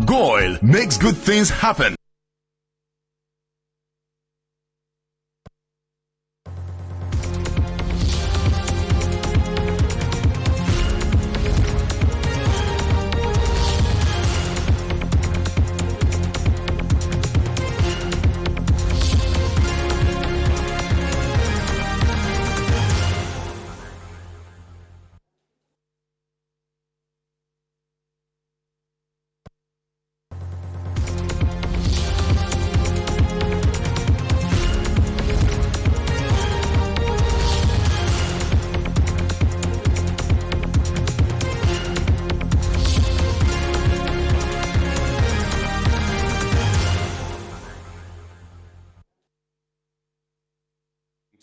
GOIL makes good things happen.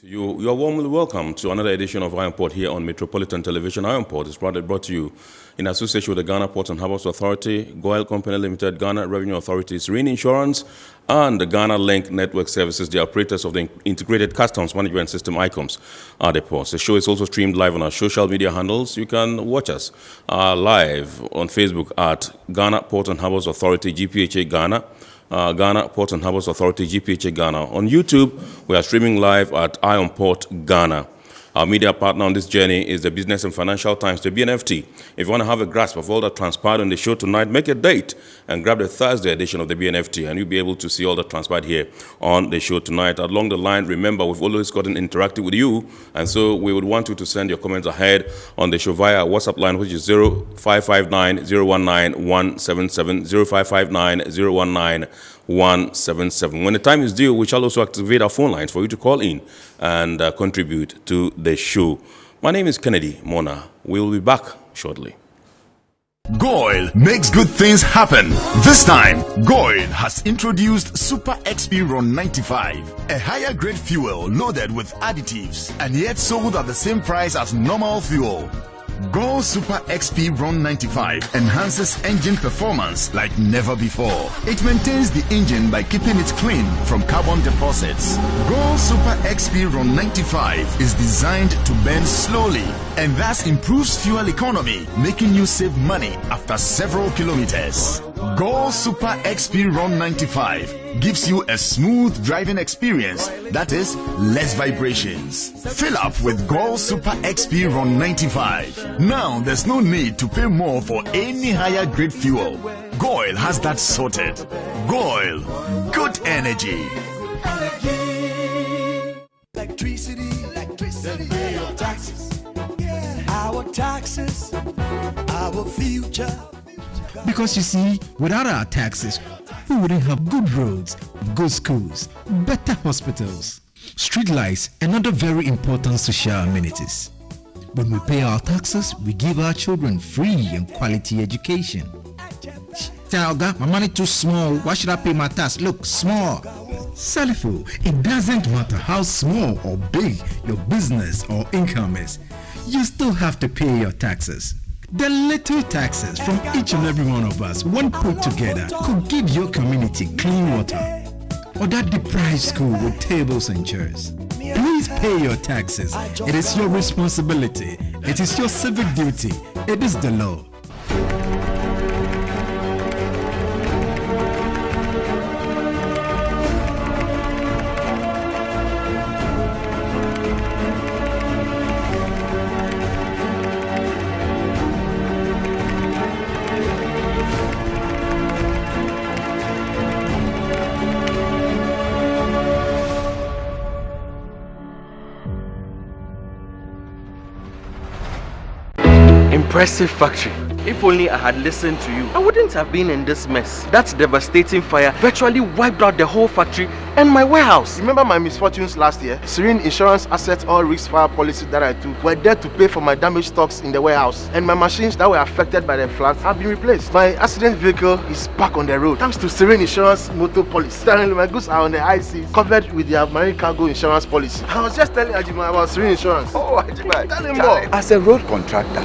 You are warmly welcome to another edition of Iron Port here on Metropolitan Television. Iron Port is proudly brought to you in association with the Ghana Ports and Harbours Authority, GOIL Company Limited, Ghana Revenue Authority, Serene Insurance, and the Ghana Link Network Services, the operators of the Integrated Customs Management System, ICOMS, at the ports. The show is also streamed live on our social media handles. You can watch us live on Facebook at Ghana Ports and Harbours Authority, GPHA Ghana, Ghana Ports and Harbours Authority, GPHA Ghana. On YouTube, we are streaming live at Iron Port Ghana. Our media partner on this journey is the Business and Financial Times, the BNFT. If you want to have a grasp of all that transpired on the show tonight, make a date and grab the Thursday edition of the BNFT, and you'll be able to see all that transpired here on the show tonight. Along the line, remember, we've always gotten interactive with you, and so we would want you to send your comments ahead on the show via our WhatsApp line, which is 0559-019-177, 0559-019-177. When the time is due, we shall also activate our phone lines for you to call in and contribute to the show. My name is Kennedy Mona. We will be back shortly. GOIL makes good things happen. This time, GOIL has introduced Super XP Ron 95, a higher grade fuel loaded with additives and yet sold at the same price as normal fuel. GOIL Super XP Ron 95 enhances engine performance like never before. It maintains the engine by keeping it clean from carbon deposits. GOIL Super XP Ron 95 is designed to burn slowly and thus improves fuel economy, making you save money after several kilometers. GOIL Super XP Ron 95 gives you a smooth driving experience, that is, less vibrations. Fill up with GOIL Super XP Ron 95. Now there's no need to pay more for any higher grade fuel. GOIL has that sorted. GOIL, good energy. Electricity, then pay your taxes. Our taxes, our future. Because you see, without our taxes, we wouldn't have good roads, good schools, better hospitals, street lights, and other very important social amenities. When we pay our taxes, we give our children free and quality education. Talga, my money too small. Why should I pay my tax? Look, small. Salifo, it doesn't matter how small or big your business or income is. You still have to pay your taxes. The little taxes from each and every one of us, when put together, could give your community clean water or that deprived school with tables and chairs. Please pay your taxes. It is your responsibility. It is your civic duty. It is the law. Impressive factory. If only I had listened to you, I wouldn't have been in this mess. That devastating fire virtually wiped out the whole factory and my warehouse. Remember my misfortunes last year? Serene Insurance Asset All Risk Fire policy that I took were there to pay for my damaged stocks in the warehouse, and my machines that were affected by the floods have been replaced. My accident vehicle is back on the road thanks to Serene Insurance Motor Policy. Currently, my goods are on the IC covered with their marine cargo insurance policy. I was just telling Ajima about Serene Insurance. Oh, Ajima, tell him more. As a road contractor,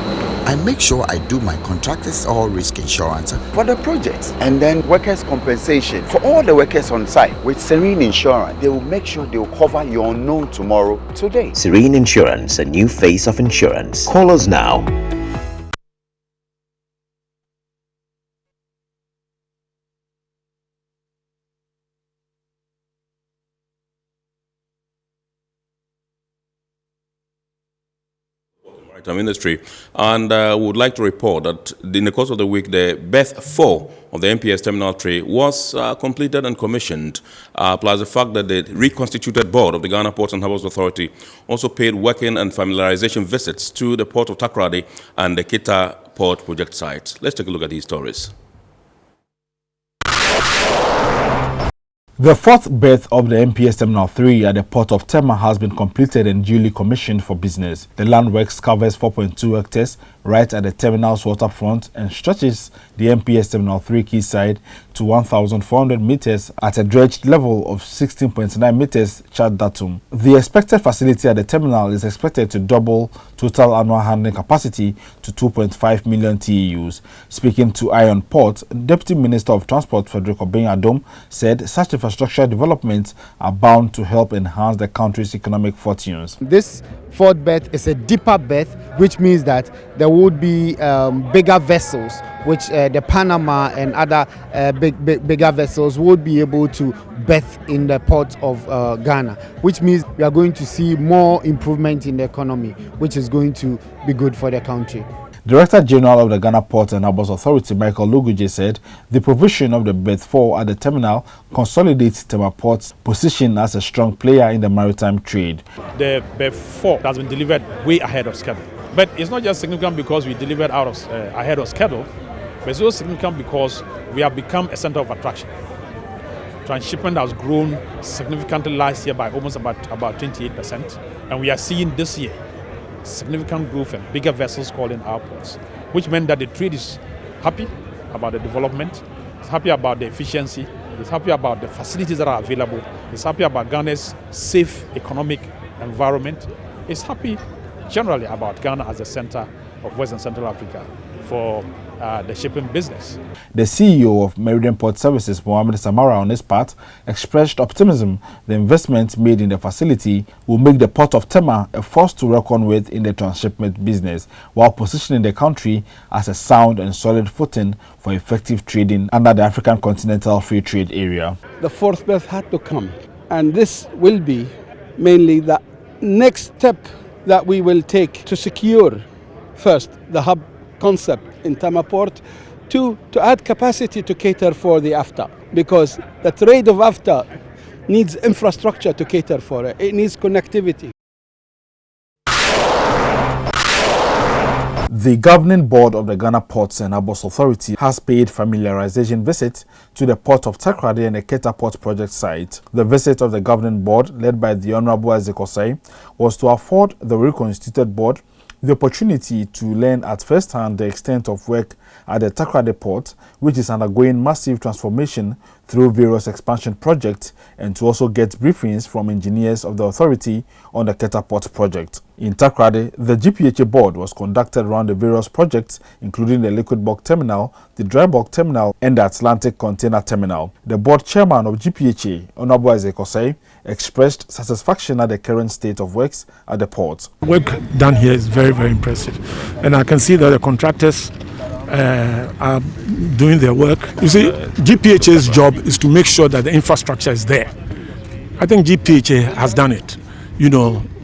I make sure I do my contractors all risk insurance for the projects and then workers' compensation for all the workers on site. With Serene Insurance, they will make sure they will cover your unknown tomorrow today. Serene Insurance, a new face of insurance. Call us now. Ministry, and would like to report that in the course of the week, the BERTH 4 of the MPS Terminal 3 was completed and commissioned, plus the fact that the reconstituted board of the Ghana Ports and Harbours Authority also paid working and familiarization visits to the port of TAKORADI and the KETA port project sites. Let's take a look at these stories. The fourth berth of the MPS Terminal 3 at the port of Tema has been completed and duly commissioned for business. The land works covers 4.2 hectares right at the terminal's waterfront and stretches the MPS Terminal 3 quayside to 1,400 meters at a dredged level of 16.9 meters chart datum. The expected facility at the terminal is expected to double total annual handling capacity to 2.5 million TEUs. Speaking to Iron Port, Deputy Minister of Transport Frederick Obeng-Adom said such infrastructure developments are bound to help enhance the country's economic fortunes. This fourth berth is a deeper berth, which means that there would be bigger vessels, which the Panama and other bigger vessels would be able to berth in the port of Ghana, which means we are going to see more improvement in the economy, which is going to be good for the country. Director General of the Ghana Ports and Harbours Authority, Michael Luguje, said the provision of the berth 4 at the terminal consolidates Tema Port's position as a strong player in the maritime trade. The berth 4 has been delivered way ahead of schedule. But it's not just significant because we delivered ahead of schedule, but it's also significant because we have become a center of attraction. Transshipment has grown significantly last year by almost about 28%, and we are seeing this year significant growth and bigger vessels calling our ports, which meant that the trade is happy about the development, it's happy about the efficiency, it's happy about the facilities that are available, it's happy about Ghana's safe economic environment, it's happy generally about Ghana as a center of West and Central Africa for the shipping business. The CEO of Meridian Port Services, Mohammed Samara, on his part, expressed optimism the investments made in the facility will make the port of Tema a force to reckon with in the transshipment business, while positioning the country as a sound and solid footing for effective trading under the African Continental Free Trade Area. The fourth berth had to come, and this will be mainly the next step that we will take to secure, first, the hub concept in Tema Port, to add capacity to cater for the AFTA, because the trade of AFTA needs infrastructure to cater for it. It needs connectivity. The governing board of the Ghana Ports and Harbours Authority has paid familiarization visits to the port of TAKORADI and the KETA port project site. The visit of the governing board, led by the Honorable Isaac Osei, was to afford the reconstituted board the opportunity to learn at first hand the extent of work at the TAKORADI port, which is undergoing massive transformation through various expansion projects, and to also get briefings from engineers of the authority on the KETA port project. In TAKORADI, the GPHA board was conducted around the various projects, including the liquid bulk terminal, the dry bulk terminal, and the Atlantic container terminal. The board chairman of GPHA, Honorable Isaac Osei, expressed satisfaction at the current state of works at the port. Work done here is very, very impressive, and I can see that the contractors are doing their work. You see, GPHA's job is to make sure that the infrastructure is there. I think GPHA has done it,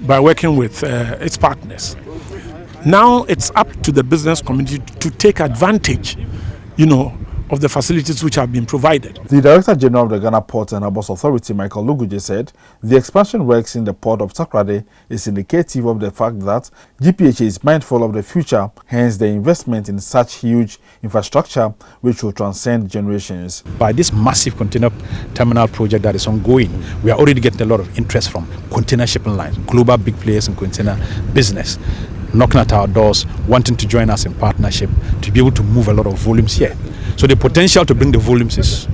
by working with its partners. Now it's up to the business community to take advantage, of the facilities which have been provided. The Director General of the Ghana Ports and Harbours Authority, Michael Luguje, said the expansion works in the port of TAKORADI is indicative of the fact that GPHA is mindful of the future, hence the investment in such huge infrastructure which will transcend generations. By this massive container terminal project that is ongoing, we are already getting a lot of interest from container shipping lines, global big players in container business, knocking at our doors, wanting to join us in partnership to be able to move a lot of volumes here. So the potential to bring the volumes is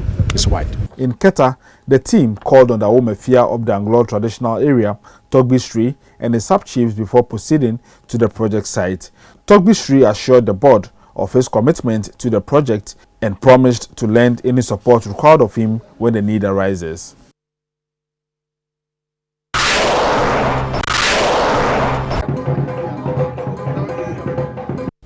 wide. In KETA, the team called on the Omefia of the Anglo traditional area, Togbi Sri, and the sub-chiefs before proceeding to the project site. Togbi Sri assured the board of his commitment to the project and promised to lend any support required of him when the need arises.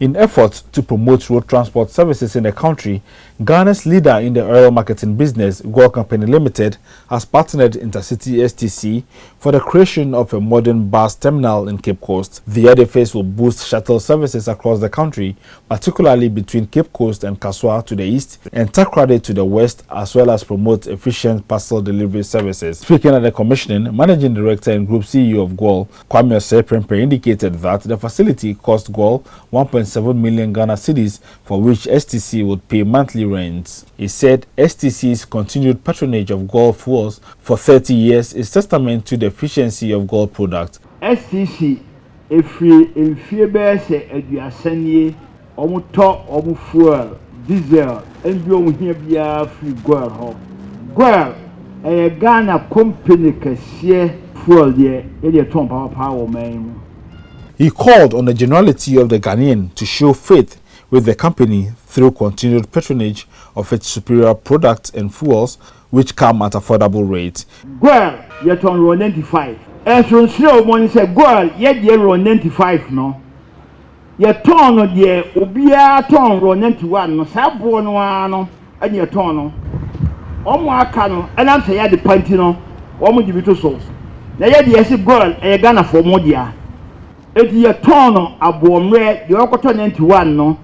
In efforts to promote road transport services in the country, Ghana's leader in the oil marketing business, GOIL Company Limited, has partnered INTERCITY STC for the creation of a modern bus terminal in Cape Coast. The edifice will boost shuttle services across the country, particularly between Cape Coast and Kaswa to the east and TAKORADI to the west, as well as promote efficient parcel delivery services. Speaking at the commissioning, Managing Director and Group CEO of GOIL, Kwame Oseprempe, indicated that the facility cost GOIL 1.7 million Ghana cedis, for which STC would pay monthly rents. He said STC's continued patronage of GOIL fuels for 30 years is testament to the efficiency of GOIL products. STC, if we say eduasanye, omu fuel, diesel, and you here be free GOIL home. GOIL, a Ghana company can fuel the power man. He called on the generality of the Ghanaian to show faith with the company through continued patronage of its superior products and fuels, which come at affordable rates. GOIL, yet on road 95. As on slow money said, GOIL, yet you're on 95 no. Your ton of the Ubia ton road 91, no sabuano, and your tono. Omo cano, and I'm saying the pantino, Omo Divito sauce. Now, yet yes, GOIL, a Ghana for Modia. It's your ton of bombre, the Okoton 91 no.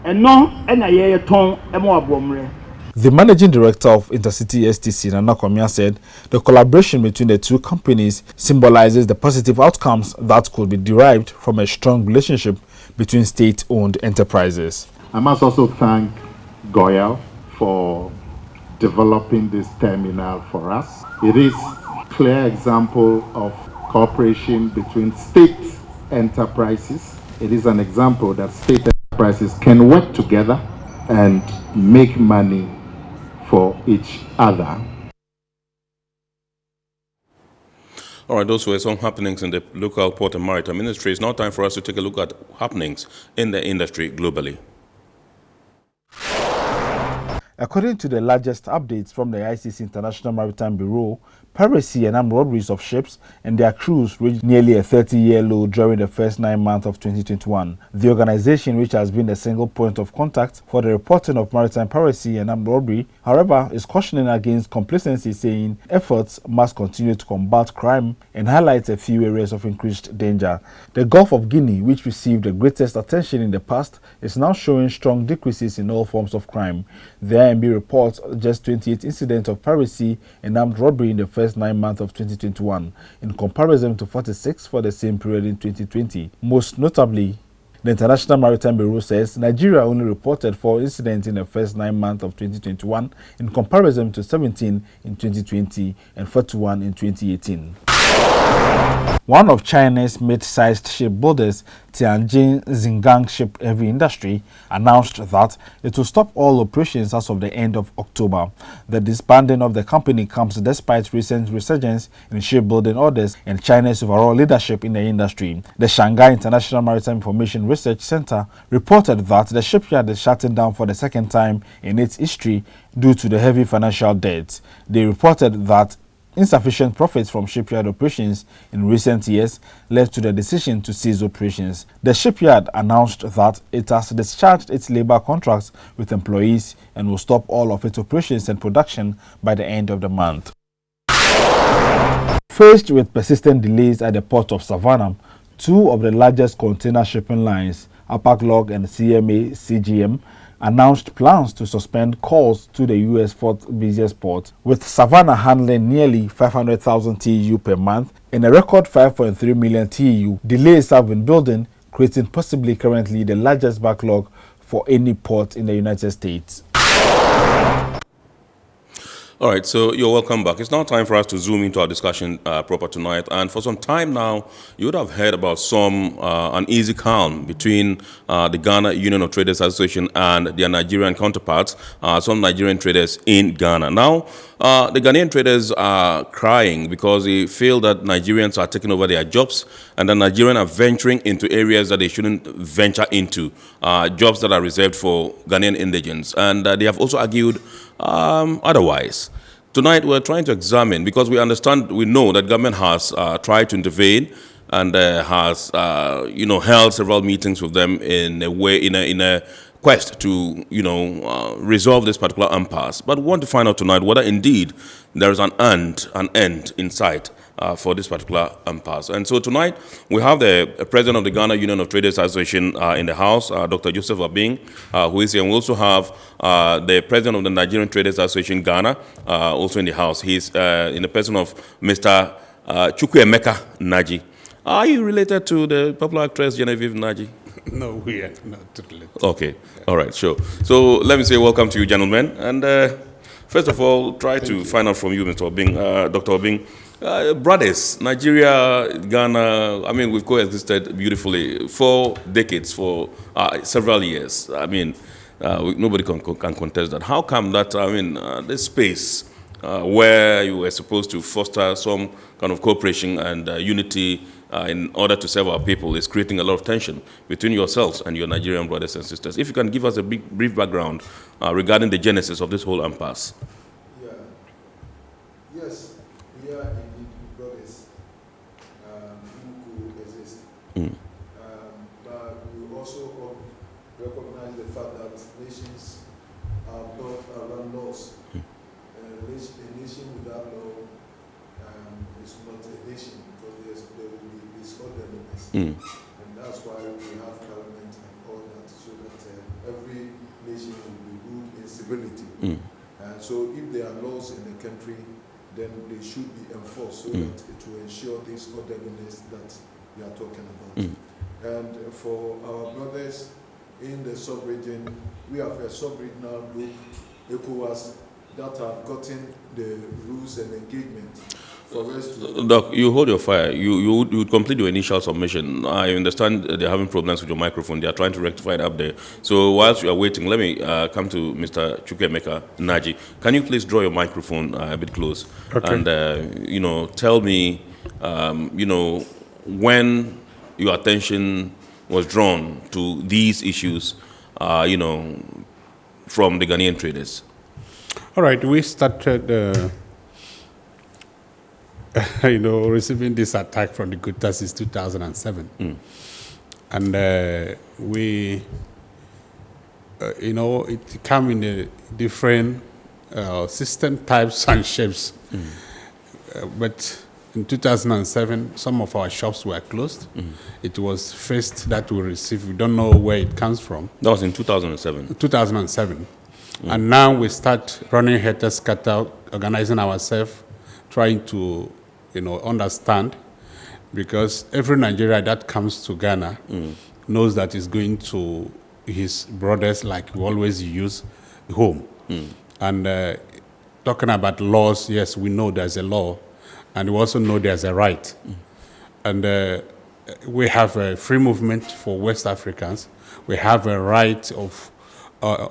And no, and I hear a ton and more bombre. The managing director of INTERCITY STC, Nana Komia, said the collaboration between the two companies symbolizes the positive outcomes that could be derived from a strong relationship between state-owned enterprises. I must also thank GOIL for developing this terminal for us. It is a clear example of cooperation between state enterprises. It is an example that state enterprises can work together and make money for each other. All right, those were some happenings in the local port and maritime industry. It's now time for us to take a look at happenings in the industry globally. According to the latest updates from the ICC International Maritime Bureau, piracy and armed robberies of ships and their crews reached nearly a 30-year low during the first 9 months of 2021. The organization, which has been the single point of contact for the reporting of maritime piracy and armed robbery, however, is cautioning against complacency, saying efforts must continue to combat crime and highlights a few areas of increased danger. The Gulf of Guinea, which received the greatest attention in the past, is now showing strong decreases in all forms of crime. The IMB reports just 28 incidents of piracy and armed robbery in the first 9 months of 2021, in comparison to 46 for the same period in 2020. Most notably, the International Maritime Bureau says Nigeria only reported 4 incidents in the first 9 months of 2021, in comparison to 17 in 2020 and 41 in 2018. One of China's mid-sized shipbuilders, Tianjin Xingang Ship Heavy Industry, announced that it will stop all operations as of the end of October. The disbanding of the company comes despite recent resurgence in shipbuilding orders and China's overall leadership in the industry. The Shanghai International Maritime Information Research Center reported that the shipyard is shutting down for the second time in its history due to the heavy financial debt. They reported that insufficient profits from shipyard operations in recent years led to the decision to cease operations. The shipyard announced that it has discharged its labor contracts with employees and will stop all of its operations and production by the end of the month. Faced with persistent delays at the port of Savannah, 2 of the largest container shipping lines, Hapag-Lloyd and CMA CGM, announced plans to suspend calls to the U.S. fourth busiest port, with Savannah handling nearly 500,000 TEU per month and a record 5.3 million TEU. Delays have been building, creating possibly currently the largest backlog for any port in the United States. All right, so you're welcome back. It's now time for us to zoom into our discussion proper tonight. And for some time now, you would have heard about some uneasy calm between the Ghana Union of Traders Association and their Nigerian counterparts, some Nigerian traders in Ghana. Now, the Ghanaian traders are crying because they feel that Nigerians are taking over their jobs and that Nigerians are venturing into areas that they shouldn't venture into, jobs that are reserved for Ghanaian indigents. And they have also argued otherwise. Tonight we're trying to examine, because we know that government has tried to intervene and has held several meetings with them in a quest to resolve this particular impasse. But we want to find out tonight whether indeed there is an end in sight for this particular impasse. And so tonight we have the president of the Ghana Union of Traders Association in the house, Dr. Joseph Abing, who is here. And we also have the president of the Nigerian Traders Association Ghana also in the house. He's in the person of Mr. Chukwuemeka Naji. Are you related to the popular actress Genevieve Naji? No, we are not related. Okay, all right, sure. So let me say welcome to you, gentlemen. And first of all, try to find out from you, Mr. Obing, Dr. Obing. Brothers, Nigeria, Ghana, I mean, we've coexisted beautifully for decades, for several years. I mean, nobody can contest that. How come that, this space where you were supposed to foster some kind of cooperation and unity in order to serve our people is creating a lot of tension between yourselves and your Nigerian brothers and sisters? If you can give us a brief background regarding the genesis of this whole impasse. Yeah. Yes, we are indeed brothers who coexist. But we also recognize the fact that nations are built around laws. A nation without law is not a nation, because there will be disorderliness. And that's why we have parliament and all that, so that every nation will be ruled in civility. And so if there are laws in the country, then they should be enforced so that it will ensure this orderliness that we are talking about. And for our brothers in the sub-region, we have a sub-regional group, ECOWAS, that have gotten the rules and engagement for us to... Doc, you hold your fire. You would complete your initial submission. I understand they're having problems with your microphone. They are trying to rectify it up there. So whilst you are waiting, let me come to Mr. Chukwuemeka Naji. Can you please draw your microphone a bit close? Okay. And, tell me, when your attention was drawn to these issues, from the Ghanaian traders? All right, we started, receiving this attack from the KETA since 2007. And we, it came in a different system types and shapes. But in 2007, some of our shops were closed. It was first that we received. We don't know where it comes from. That was in 2007? 2007. And now we start running Heta Scatter, organizing ourselves, trying to, understand, because every Nigerian that comes to Ghana knows that he's going to his brothers, like we always use, home. And talking about laws, yes, we know there's a law, and we also know there's a right. And we have a free movement for West Africans. We have a right of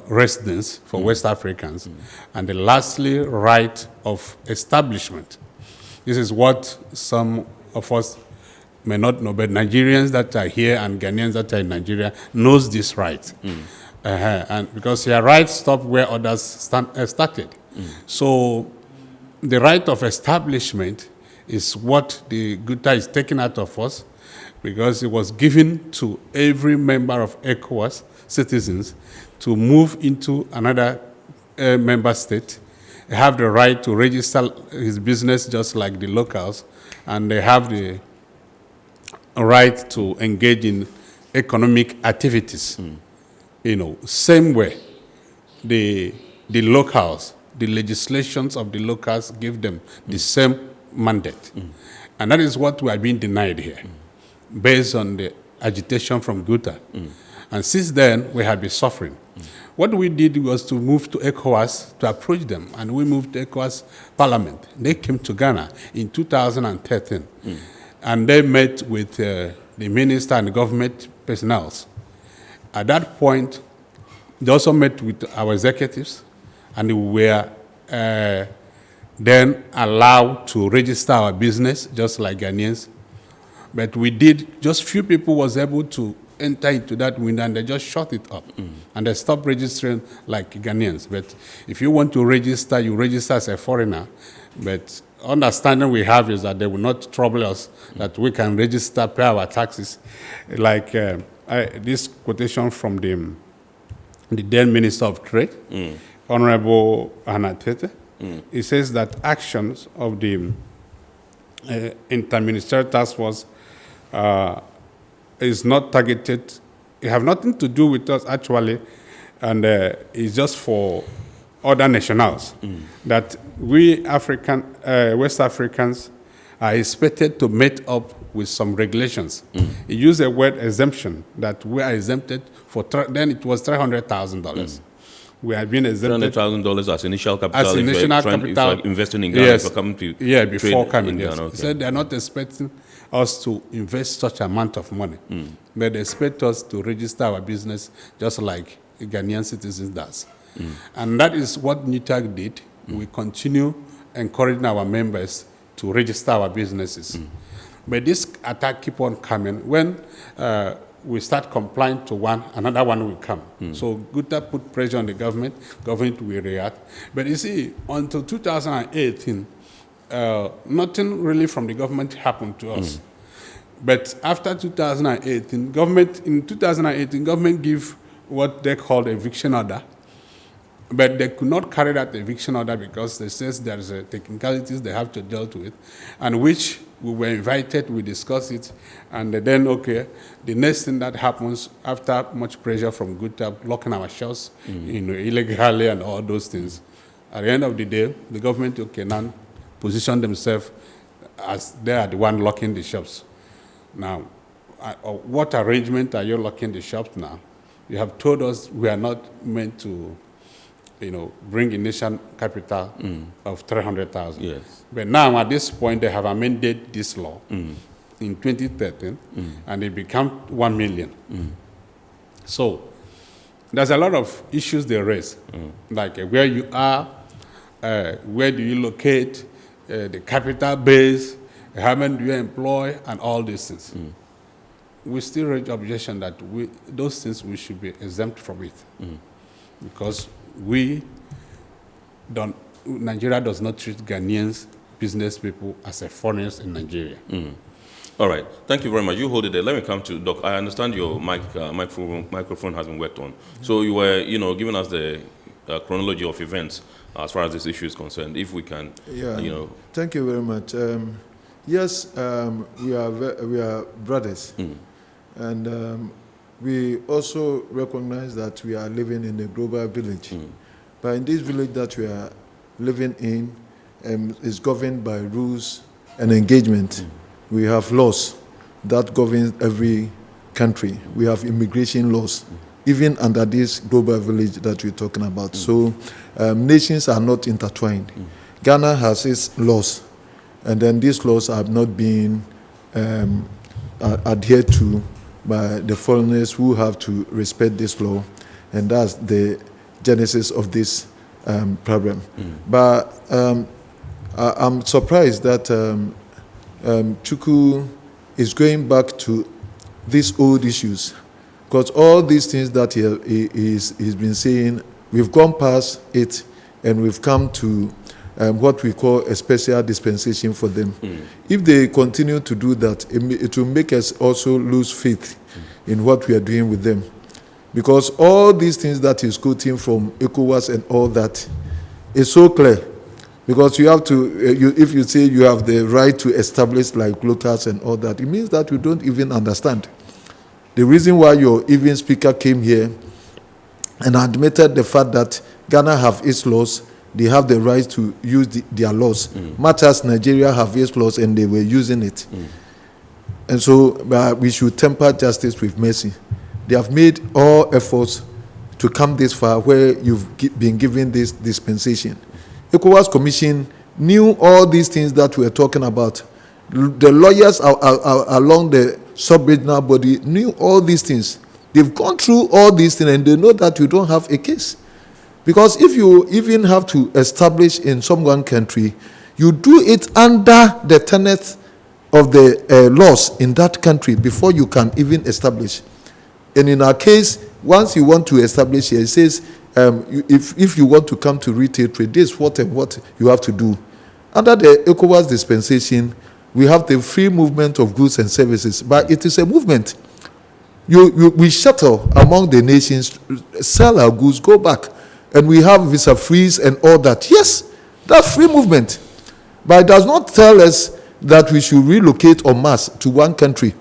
residence for West Africans, and lastly, right of establishment. This is what some of us may not know, but Nigerians that are here and Ghanaians that are in Nigeria knows this right. And because your rights stop where others started. So the right of establishment is what the KETA is taking out of us, because it was given to every member of ECOWAS citizens to move into another member state. They have the right to register his business just like the locals, and they have the right to engage in economic activities. Same way, the locals, the legislations of the locals give them the same mandate. And that is what we are being denied here, based on the agitation from KETA. And since then, we have been suffering. What we did was to move to ECOWAS to approach them, and we moved to ECOWAS Parliament. They came to Ghana in 2013, and they met with the minister and government personnel. At that point, they also met with our executives, and we were then allowed to register our business, just like Ghanaians. But we did, just few people was able to enter into that window and they just shut it up. And they stop registering like Ghanaians. But if you want to register, you register as a foreigner. But understanding we have is that they will not trouble us, that we can register, pay our taxes. Like this quotation from the then Minister of Trade, Honorable Anatete, he says that actions of the Interministerial Task Force is not targeted. It have nothing to do with us actually, and it's just for other nationals. That we West Africans are expected to meet up with some regulations. He used the word exemption, that we are exempted for, then it was $300,000. We have been exempted. $300,000 as initial capital. As initial capital. If you're investing in Ghana, yes. for coming to before coming, yes. Okay. So they're not expecting us to invest such amount of money. But they expect us to register our business just like Ghanaian citizens does. And that is what NUTAG did. We continue encouraging our members to register our businesses. But this attack keep on coming. When we start complying to one, another one will come. So GUTA put pressure on the government will react. But you see, until 2018, nothing really from the government happened to us. But after 2018, government give what they called eviction order. But they could not carry that eviction order because they says there's technicalities they have to deal with, and which we were invited, we discussed it, and then, okay, the next thing that happens after much pressure from GUTA, locking our shops, illegally and all those things. At the end of the day, the government, now position themselves as they are the one locking the shops. Now, what arrangement are you locking the shops now? You have told us we are not meant to bring initial capital of 300,000. Yes. But now at this point, they have amended this law in 2013, and it became 1 million. So there's a lot of issues they raise, like where you are, where do you locate, the capital base, how many do you employ, and all these things. We still raise objection that those things we should be exempt from it, because Nigeria does not treat Ghanaians, business people, as a foreigners in Nigeria. All right. Thank you very much. You hold it there. Let me come to Doc. I understand your microphone has been worked on. So you were, giving us the chronology of events as far as this issue is concerned. If we can, Thank you very much. Yes, we are brothers, and we also recognize that we are living in a global village. But in this village that we are living in is governed by rules and engagement. We have laws that govern every country. We have immigration laws, even under this global village that we're talking about. So nations are not intertwined. Ghana has its laws, and then these laws have not been adhered to by the foreigners who have to respect this law, and that's the genesis of this problem. But I'm surprised that Chuku is going back to these old issues, because all these things that he's been saying, we've gone past it, and we've come to what we call a special dispensation for them. If they continue to do that, it will make us also lose faith in what we are doing with them. Because all these things that he's quoting from ECOWAS and all that is so clear. Because you have to, if you say you have the right to establish like quotas and all that, it means that you don't even understand. The reason why your even speaker came here and admitted the fact that Ghana have its laws, they have the right to use their laws. Much as Nigeria have its laws and they were using it. And so we should temper justice with mercy. They have made all efforts to come this far where you've been given this dispensation. ECOWAS Commission knew all these things that we're talking about. The lawyers along the sub-regional body knew all these things. They've gone through all these things and they know that you don't have a case. Because if you even have to establish in some one country, you do it under the tenets of the laws in that country before you can even establish. And in our case, once you want to establish here, it says if you want to come to retail trade, this is what and what you have to do. Under the ECOWAS dispensation, we have the free movement of goods and services, but it is a movement. We shuttle among the nations, sell our goods, go back, and we have visa freeze and all that. Yes, that's free movement, but it does not tell us that we should relocate en masse to one country.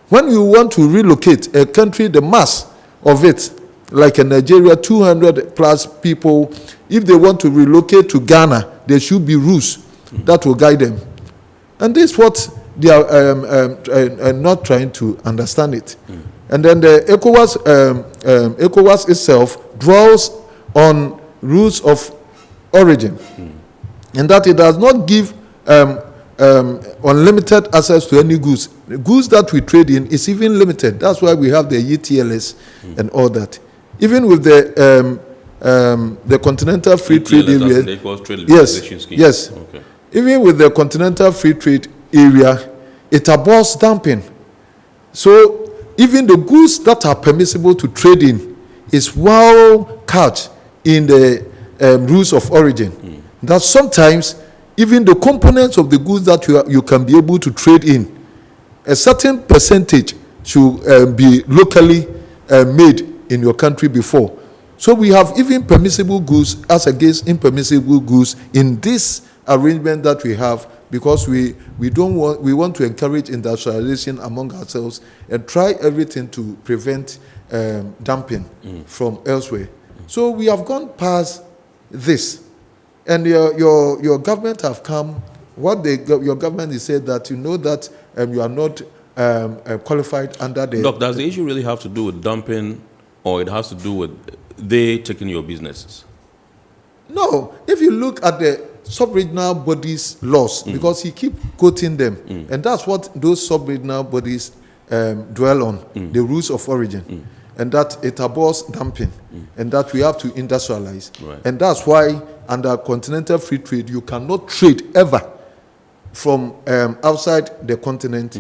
When you want to relocate a country, the mass of it, like in Nigeria, 200 plus people, if they want to relocate to Ghana, there should be rules that will guide them. And this is what they are not trying to understand it. And then the ECOWAS itself draws on rules of origin, and that it does not give unlimited access to any goods. The goods that we trade in is even limited. That's why we have the ETLS and all that. Even with the Continental Free Trade Area, yes. Okay. Even with the Continental Free Trade Area, it abhors dumping. So even the goods that are permissible to trade in is well couched in the rules of origin. That sometimes even the components of the goods that you can be able to trade in, a certain percentage should be locally made in your country before. So we have even permissible goods as against impermissible goods in this arrangement that we have, because we want to encourage industrialization among ourselves and try everything to prevent dumping from elsewhere. So we have gone past this, and your government have come. Your government is said that you know that you are not qualified under the. Doc, does the issue really have to do with dumping, or it has to do with they taking your businesses? No. If you look at the sub-regional bodies laws, because he keep quoting them, and that's what those sub-regional bodies dwell on, the rules of origin, and that it abhors dumping, and that we have to industrialize. Right. And that's why under continental free trade, you cannot trade ever from outside the continent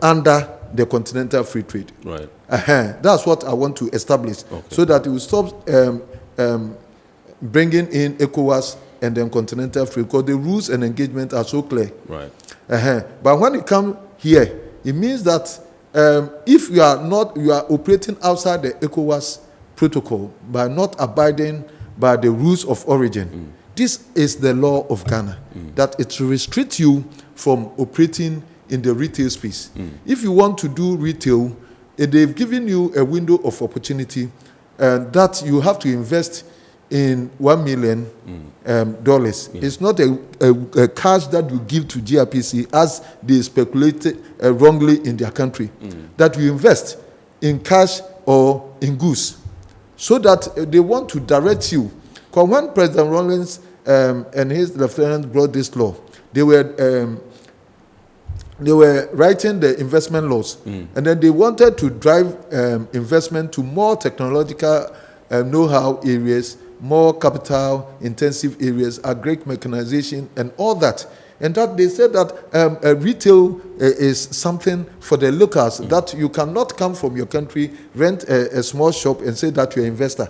under the continental free trade. Right. That's what I want to establish, so that it will stop bringing in ECOWAS and then continental free, because the rules and engagement are so clear. Right. But when it comes here, it means that if you are operating outside the ECOWAS protocol by not abiding by the rules of origin, this is the law of Ghana, that it restricts you from operating in the retail space. If you want to do retail, they've given you a window of opportunity that you have to invest in $1 million. It's not a cash that you give to GRPC as they speculated wrongly in their country, that you invest in cash or in goods, so that they want to direct you. Because when President Rawlings and his lieutenants brought this law, they were writing the investment laws, and then they wanted to drive investment to more technological know-how areas, more capital-intensive areas, agric mechanization, and all that. And that they said that retail is something for the locals, that you cannot come from your country, rent a small shop, and say that you're an investor.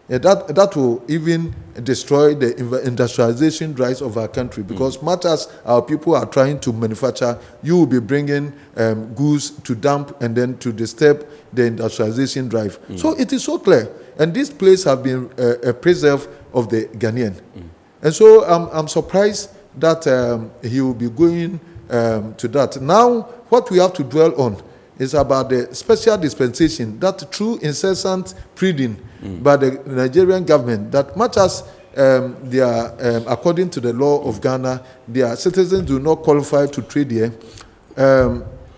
That will even destroy the industrialization drives of our country, because much as our people are trying to manufacture, you will be bringing goods to dump and then to disturb the industrialization drive. So it is so clear. And this place have been a preserve of the Ghanaian. And so I'm surprised that he will be going to that. Now, what we have to dwell on is about the special dispensation, that through incessant pleading by the Nigerian government, that much as they are, according to the law of Ghana, their citizens do not qualify to trade here,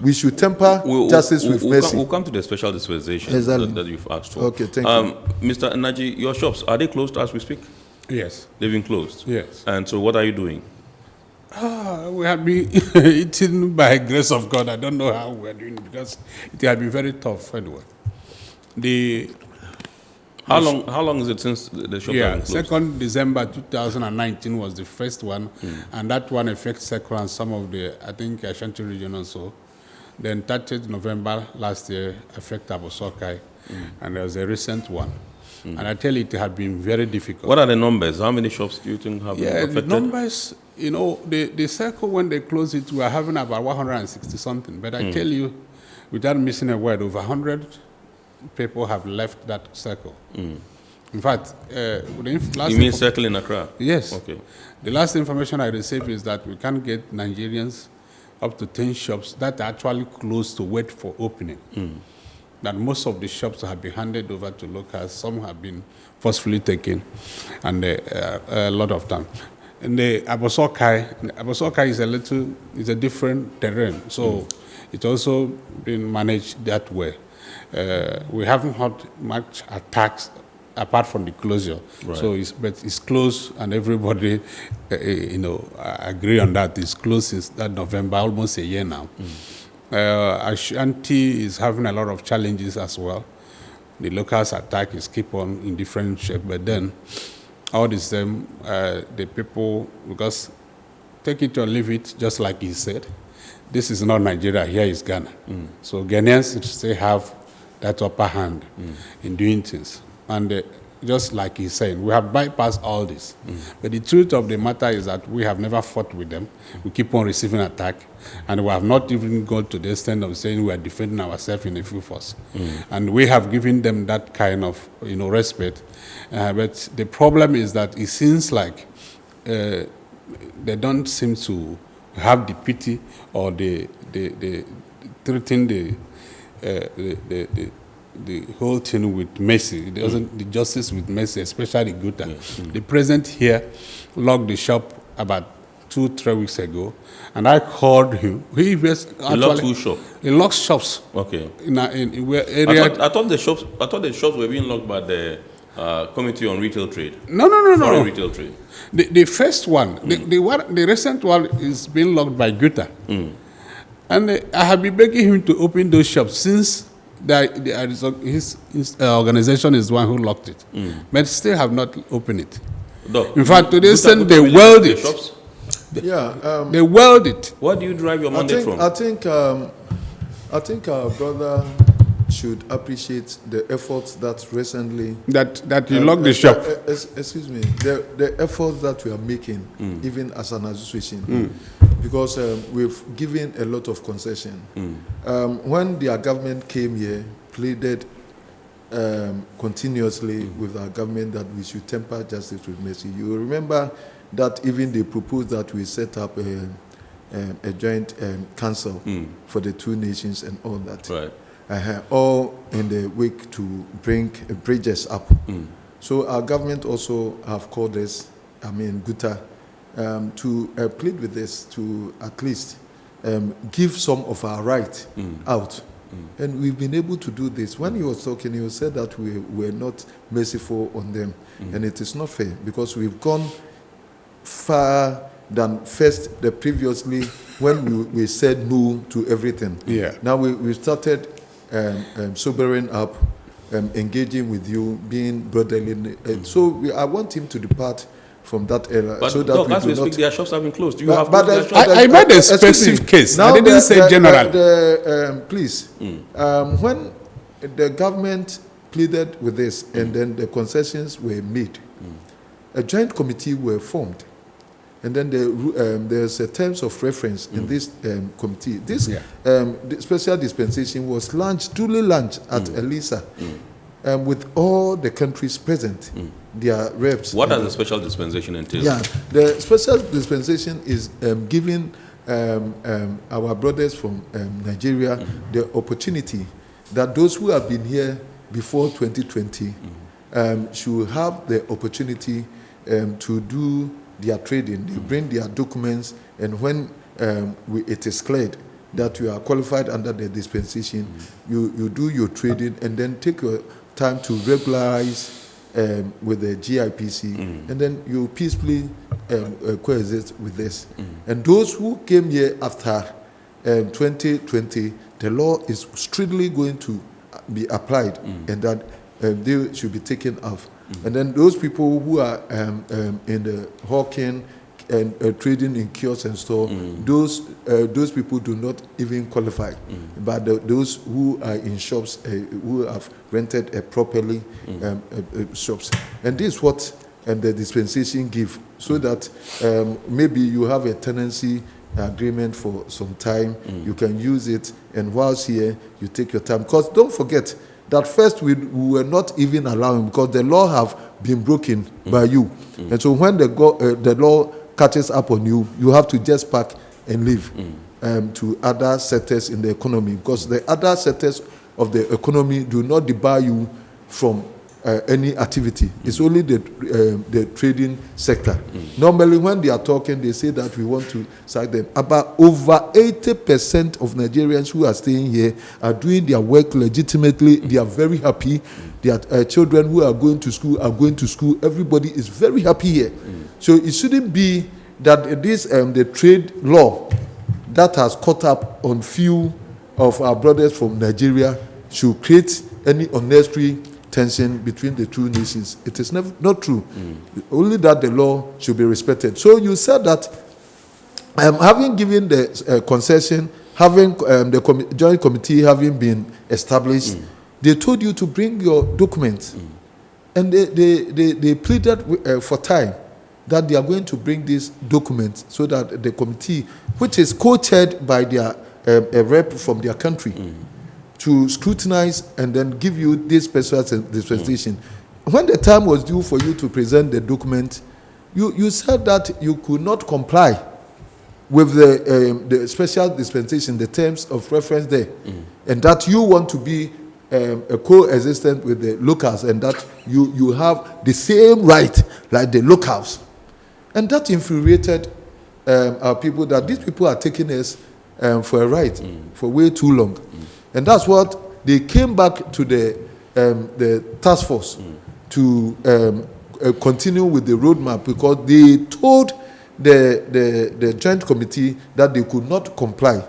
we should temper justice with mercy. We'll come to the special dispensation that you've asked for. Okay, thank you. Mr. Naji, your shops, are they closed as we speak? Yes. They've been closed? Yes. And so what are you doing? We have been eating by grace of God. I don't know how we're doing, because it has been very tough anyway. How long is it since the shop has been closed? 2nd December 2019 was the first one, and that one affects Sekro and some of the, I think, Ashanti region also. Then 30th November last year affected Abosokai, and there was a recent one. And I tell you, it had been very difficult. What are the numbers? How many shops do you think have been affected? The numbers, you know, the circle, when they closed it, we are having about 160 something. But I tell you, without missing a word, over 100 people have left that circle. In fact, you mean circle in Accra? Yes. Okay. The last information I received is that we can't get Nigerians up to 10 shops that are actually closed to wait for opening. That most of the shops have been handed over to locals, some have been forcefully taken, and a lot of them. And the Abosokai is a different terrain, so it's also been managed that way. We haven't had much attacks apart from the closure. Right. So it's closed, and everybody, agree on that. It's closed since that November, almost a year now. Ashanti is having a lot of challenges as well. The locals' attack is keep on in different shape, but then all the same, the people, because take it or leave it, just like he said, this is not Nigeria, here is Ghana. So Ghanaians still have that upper hand in doing things. And just like he's saying, we have bypassed all this. But the truth of the matter is that we have never fought with them. We keep on receiving attack, and we have not even gone to the extent of saying we are defending ourselves in a full force. And we have given them that kind of respect. But the problem is that it seems like they don't seem to have the pity or the treating the whole thing with mercy. It doesn't the justice with mercy, especially Guta. The president here locked the shop about 2-3 weeks ago, and I called him. He locked two shops. He locked shops. Okay. In where area? I thought the shops were being locked by the Committee on Retail Trade. No. Foreign retail trade. The first one, the recent one, is being locked by Guta, and I have been begging him to open those shops since. His organization is the one who locked it, but still have not opened it. In fact, to this extent, they weld it. They weld it. What do you drive your mandate from? I think our brother should appreciate the efforts that recently that you locked the shop. Excuse me, the efforts that we are making, even as an association, because we've given a lot of concession. When their government came here, pleaded continuously with our government that we should temper justice with mercy. You remember that even they proposed that we set up a joint council for the two nations and all that. Right. All in the week to bring bridges up. So our government also have called us, Guta, to plead with this, to at least give some of our right out. And we've been able to do this. When he was talking, he said that we were not merciful on them. And it is not fair, because we've gone far than first the previously when we said no to everything. Now we started sobering up, engaging with you, being brotherly. So I want him to depart from that era. But so that as we speak, their shops have been closed. Do you have I made a specific case. I didn't say general. Please, when the government pleaded with this and then the concessions were made, a joint committee were formed. And then there's a terms of reference in this committee. This the special dispensation was duly launched at Elisa, with all the countries present, their reps. What does the special dispensation entail? The special dispensation is giving our brothers from Nigeria the opportunity that those who have been here before 2020 should have the opportunity to do their trading. They bring their documents, and when it is cleared that you are qualified under the dispensation, you do your trading and then take your time to regularize with the GIPC, and then you peacefully coexist with this. And those who came here after 2020, the law is strictly going to be applied, and that they should be taken off. And then those people who are in the hawking, trading in kiosks and store, those people do not even qualify. But those who are in shops, who have rented properly shops, and this is what the dispensation give, so that maybe you have a tenancy agreement for some time, you can use it, and whilst here you take your time. Because don't forget that first we were not even allowing, because the law have been broken by you, and so when the law catches up on you, you have to just pack and leave to other sectors in the economy, because the other sectors of the economy do not debar you from any activity. It's only the trading sector. Normally, when they are talking, they say that we want to sack them. About over 80% of Nigerians who are staying here are doing their work legitimately. They are very happy. Their children who are going to school are going to school. Everybody is very happy here. So it shouldn't be that this the trade law that has caught up on few of our brothers from Nigeria should create any unnecessary tension between the two nations. It is not true. Only that the law should be respected. So you said that having given the concession, having the joint committee having been established, they told you to bring your documents, and they pleaded for time that they are going to bring these documents so that the committee, which is co-chaired by their a rep from their country, to scrutinize and then give you this special dispensation. When the time was due for you to present the document, you said that you could not comply with the special dispensation, the terms of reference there, and that you want to be a coexistent with the locals, and that you have the same right like the locals. And that infuriated our people, that these people are taking us for a ride for way too long. And that's what they came back to the task force to continue with the roadmap, because they told the joint committee that they could not comply.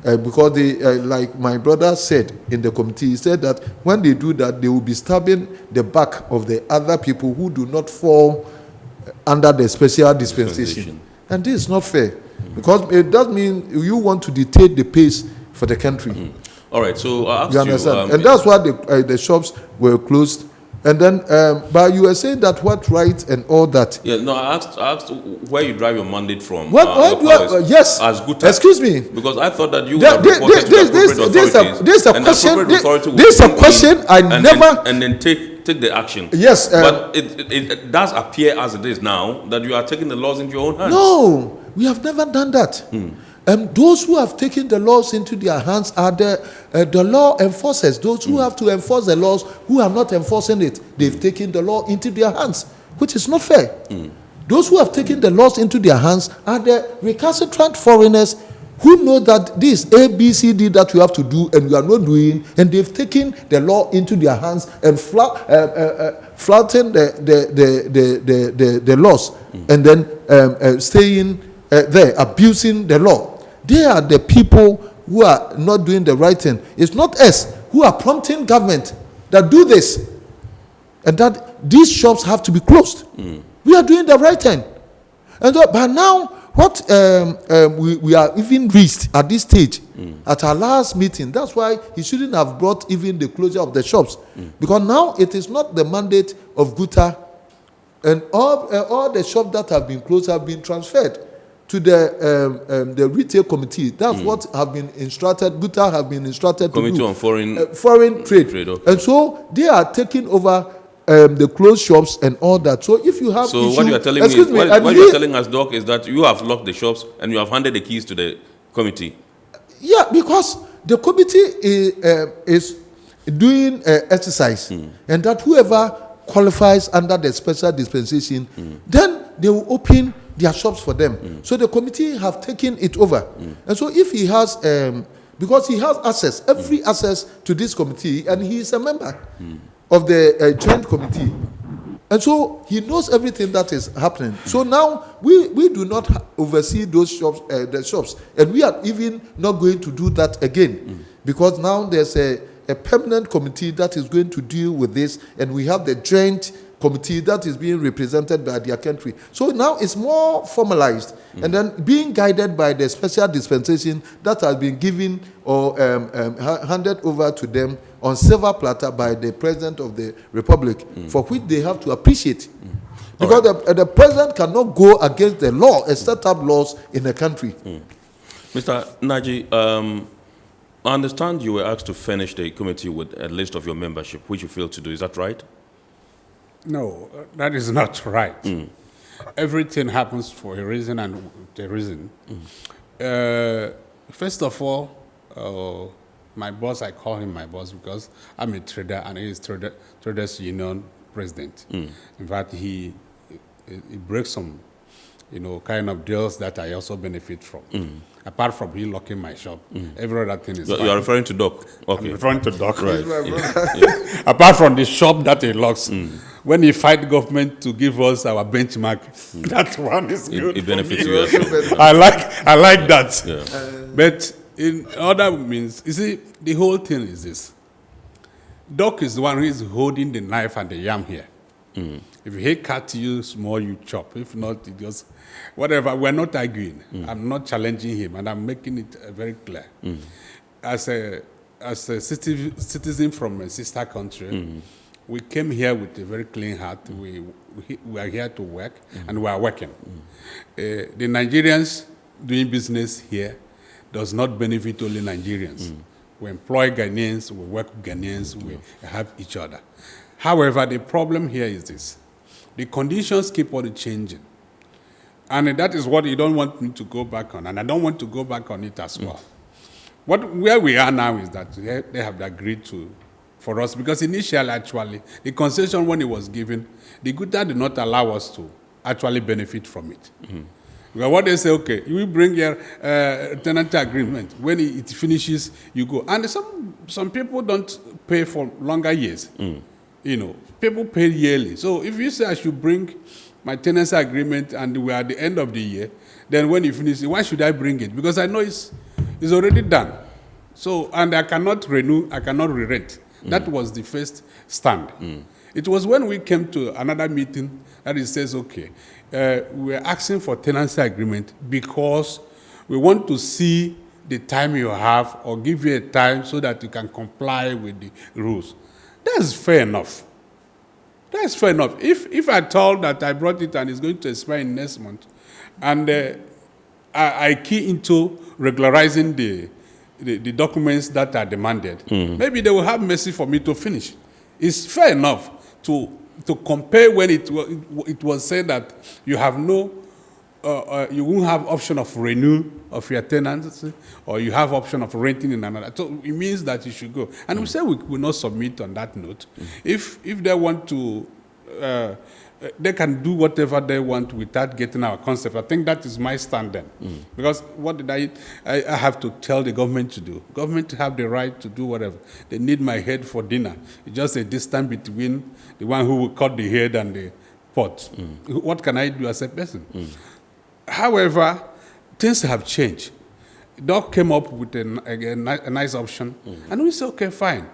Because they, like my brother said in the committee, he said that when they do that, they will be stabbing the back of the other people who do not fall under the special dispensation. And this is not fair, because it does mean you want to dictate the pace for the country. All right, so I asked you understand, and that's why the shops were closed. And then, but you were saying that what right and all that. Yeah, no, I asked where you drive your mandate from. What do I, yes. As good. Excuse me. Because I thought that you were reported to the appropriate authorities. This is a question. And then take the action. Yes. But it does appear as it is now that you are taking the laws into your own hands. No, we have never done that. Those who have taken the laws into their hands are the law enforcers. Those who have to enforce the laws, who are not enforcing it, they've taken the law into their hands, which is not fair. Those who have taken the laws into their hands are the recalcitrant foreigners who know that this A, B, C, D that you have to do and you are not doing, and they've taken the law into their hands and flouting the laws, and then staying there, abusing the law. They are the people who are not doing the right thing. It's not us who are prompting government that do this, and that these shops have to be closed. We are doing the right thing. And so, but now, what we are even reached at this stage, at our last meeting, that's why he shouldn't have brought even the closure of the shops. Because now it is not the mandate of GUTA, and all the shops that have been closed have been transferred to the retail committee. That's what have been instructed. GUTA have been instructed Committee to do. on Foreign trade. Okay. And so they are taking over the closed shops and all that. So if you have what you are telling me, what you are telling us, Doc, is that you have locked the shops and you have handed the keys to the committee. Yeah, because the committee is doing exercise, and that whoever qualifies under the special dispensation, then they will open their shops for them. So the committee have taken it over. And so if he has, because he has access, every access to this committee, and he is a member of the joint committee. And so he knows everything that is happening. So now we do not oversee those shops, the shops, and we are even not going to do that again, because now there's a permanent committee that is going to deal with this, and we have the joint committee that is being represented by their country. So now it's more formalized, and then being guided by the special dispensation that has been given or handed over to them on silver platter by the President of the Republic, for which they have to appreciate. Because the President cannot go against the law and set up laws in the country. Mr. Naji, I understand you were asked to furnish the committee with a list of your membership, which you failed to do. Is that right? No, that is not right. Everything happens for a reason and a reason. First of all, my boss, I call him my boss because I'm a trader and he is Traders Union president. In fact, he breaks some, kind of deals that I also benefit from. Apart from he locking my shop, every other thing is fine. You are referring to Doc? Okay. I'm referring to Doc. Right. Apart from the shop that he locks, when he fight government to give us our benchmark, that one is good. It benefits you as well. I like that. Yeah. But in other means, you see, the whole thing is this. Doc is the one who is holding the knife and the yam here. If he cut you small, you chop. If not, it just whatever. We're not arguing. I'm not challenging him, and I'm making it very clear. As a citizen from a sister country, we came here with a very clean heart. We are here to work, and we are working. The Nigerians doing business here does not benefit only Nigerians. We employ Ghanaians, we work with Ghanaians, we help each other. However, the problem here is this. The conditions keep on changing. And that is what you don't want me to go back on, and I don't want to go back on it as well. Where we are now is that they have agreed for us, because initially, actually, the concession when it was given, the GUTA did not allow us to actually benefit from it. Because what they say, okay, you will bring your tenant agreement. When it finishes, you go. And some people don't pay for longer years. People pay yearly. So if you say I should bring my tenancy agreement and we're at the end of the year, then when you finish it, why should I bring it? Because I know it's already done. So, and I cannot renew, I cannot re-rent. That was the first stand. It was when we came to another meeting that it says, okay, we're asking for tenancy agreement because we want to see the time you have or give you a time so that you can comply with the rules. That's fair enough. That's fair enough. If I told that I brought it and it's going to expire in next month, and I key into regularizing the documents that are demanded, maybe they will have mercy for me to finish. It's fair enough to compare when it was said that you have you won't have option of renewal of your tenancy, or you have option of renting in another. So it means that you should go. And we say we will not submit on that note. If they want to, they can do whatever they want without getting our concept. I think that is my stand then. Because what did I have to tell the government to do? Government have the right to do whatever. They need my head for dinner. It's just a distance between the one who will cut the head and the pot. What can I do as a person? However, things have changed. Doc came up with a nice option, and we said, okay, fine.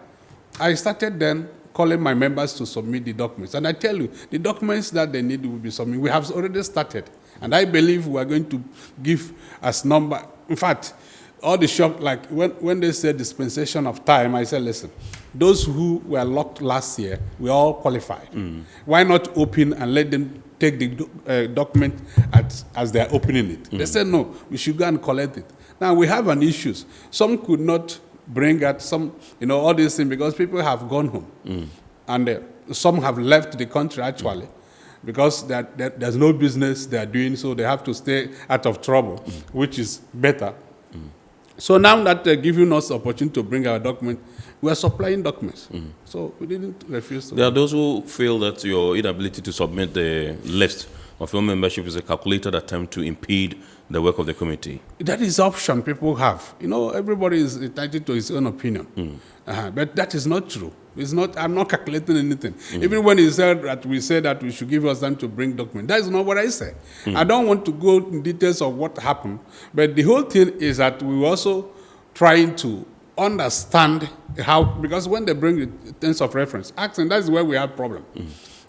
I started then calling my members to submit the documents. And I tell you, the documents that they need will be submitted. We have already started. And I believe we are going to give as number. In fact, all the shop, like when they said dispensation of time, I said, listen, those who were locked last year, we all qualified. Why not open and let them take the document as they're opening it? They said, no, we should go and collect it. Now, we have an issue. Some could not bring at some, all these things because people have gone home. And some have left the country, actually, because there's no business they're doing, so they have to stay out of trouble, which is better. So now that they're giving us the opportunity to bring our document, we are supplying documents. So we didn't refuse to. There are those who feel that your inability to submit the list of your membership is a calculated attempt to impede the work of the committee. That is option people have. Everybody is entitled to his own opinion. But that is not true. It's not. I'm not calculating anything. Even when he said that we said that we should give us time to bring documents, that is not what I said. I don't want to go in details of what happened, but the whole thing is that we were also trying to understand how, because when they bring the terms of reference, asking, that's where we have problem.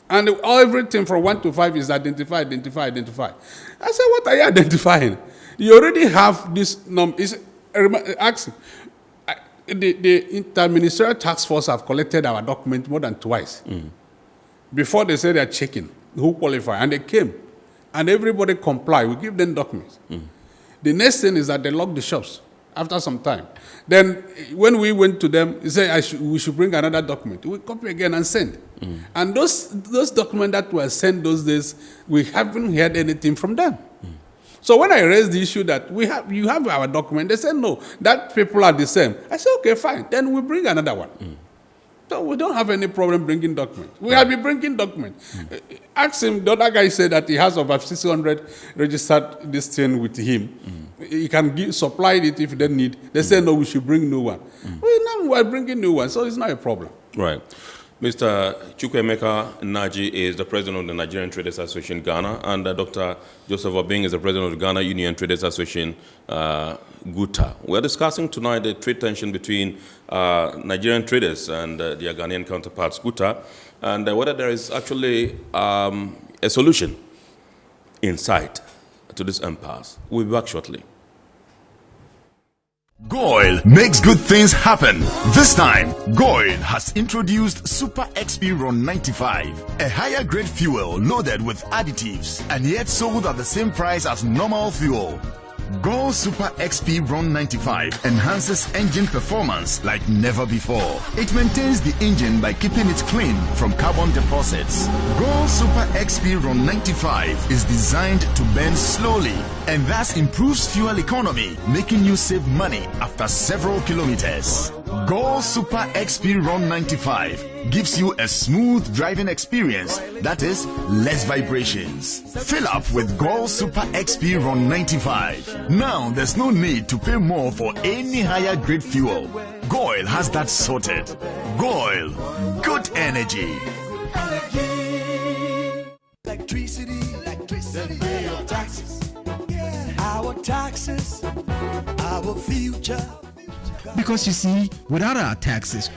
And everything from 1 to 5 is identify. I said, what are you identifying? You already have this number. Ask the Interministerial Task Force have collected our document more than twice. Before they said they're checking who qualify, and they came, and everybody comply. We give them documents. The next thing is that they lock the shops after some time. Then when we went to them, they said we should bring another document. We copy again and send. And those documents that were sent those days, we haven't heard anything from them. So when I raised the issue that you have our document, they said no, that people are the same. I said, okay, fine. Then we bring another one. So we don't have any problem bringing documents. We have been bringing documents. Ask him, the other guy said that he has over 600 registered this thing with him. He can supply it if they need. They say, no, we should bring new one. Now we are bringing new one, so it's not a problem. Right. Mr. Chukwuemeka Naji is the president of the Nigerian Traders Association, Ghana, and Dr. Joseph Obing is the president of the Ghana Union Traders Association, GUTA. We're discussing tonight the trade tension between Nigerian traders and their Ghanaian counterparts, GUTA, and whether there is actually a solution in sight to this impasse. We'll be back shortly. GOIL makes good things happen. This time, GOIL has introduced Super XP Ron 95, a higher grade fuel loaded with additives and yet sold at the same price as normal fuel. GOIL Super XP Ron 95 enhances engine performance like never before. It maintains the engine by keeping it clean from carbon deposits. GOIL Super XP Ron 95 is designed to burn slowly and thus improves fuel economy, making you save money after several kilometers. GOIL Super XP Ron 95 gives you a smooth driving experience, that is, less vibrations. Fill up with GOIL Super XP Ron 95. Now there's no need to pay more for any higher grade fuel. GOIL has that sorted. GOIL, good energy. Electricity, then pay your taxes. Our taxes, our future. Because you see, without our taxes,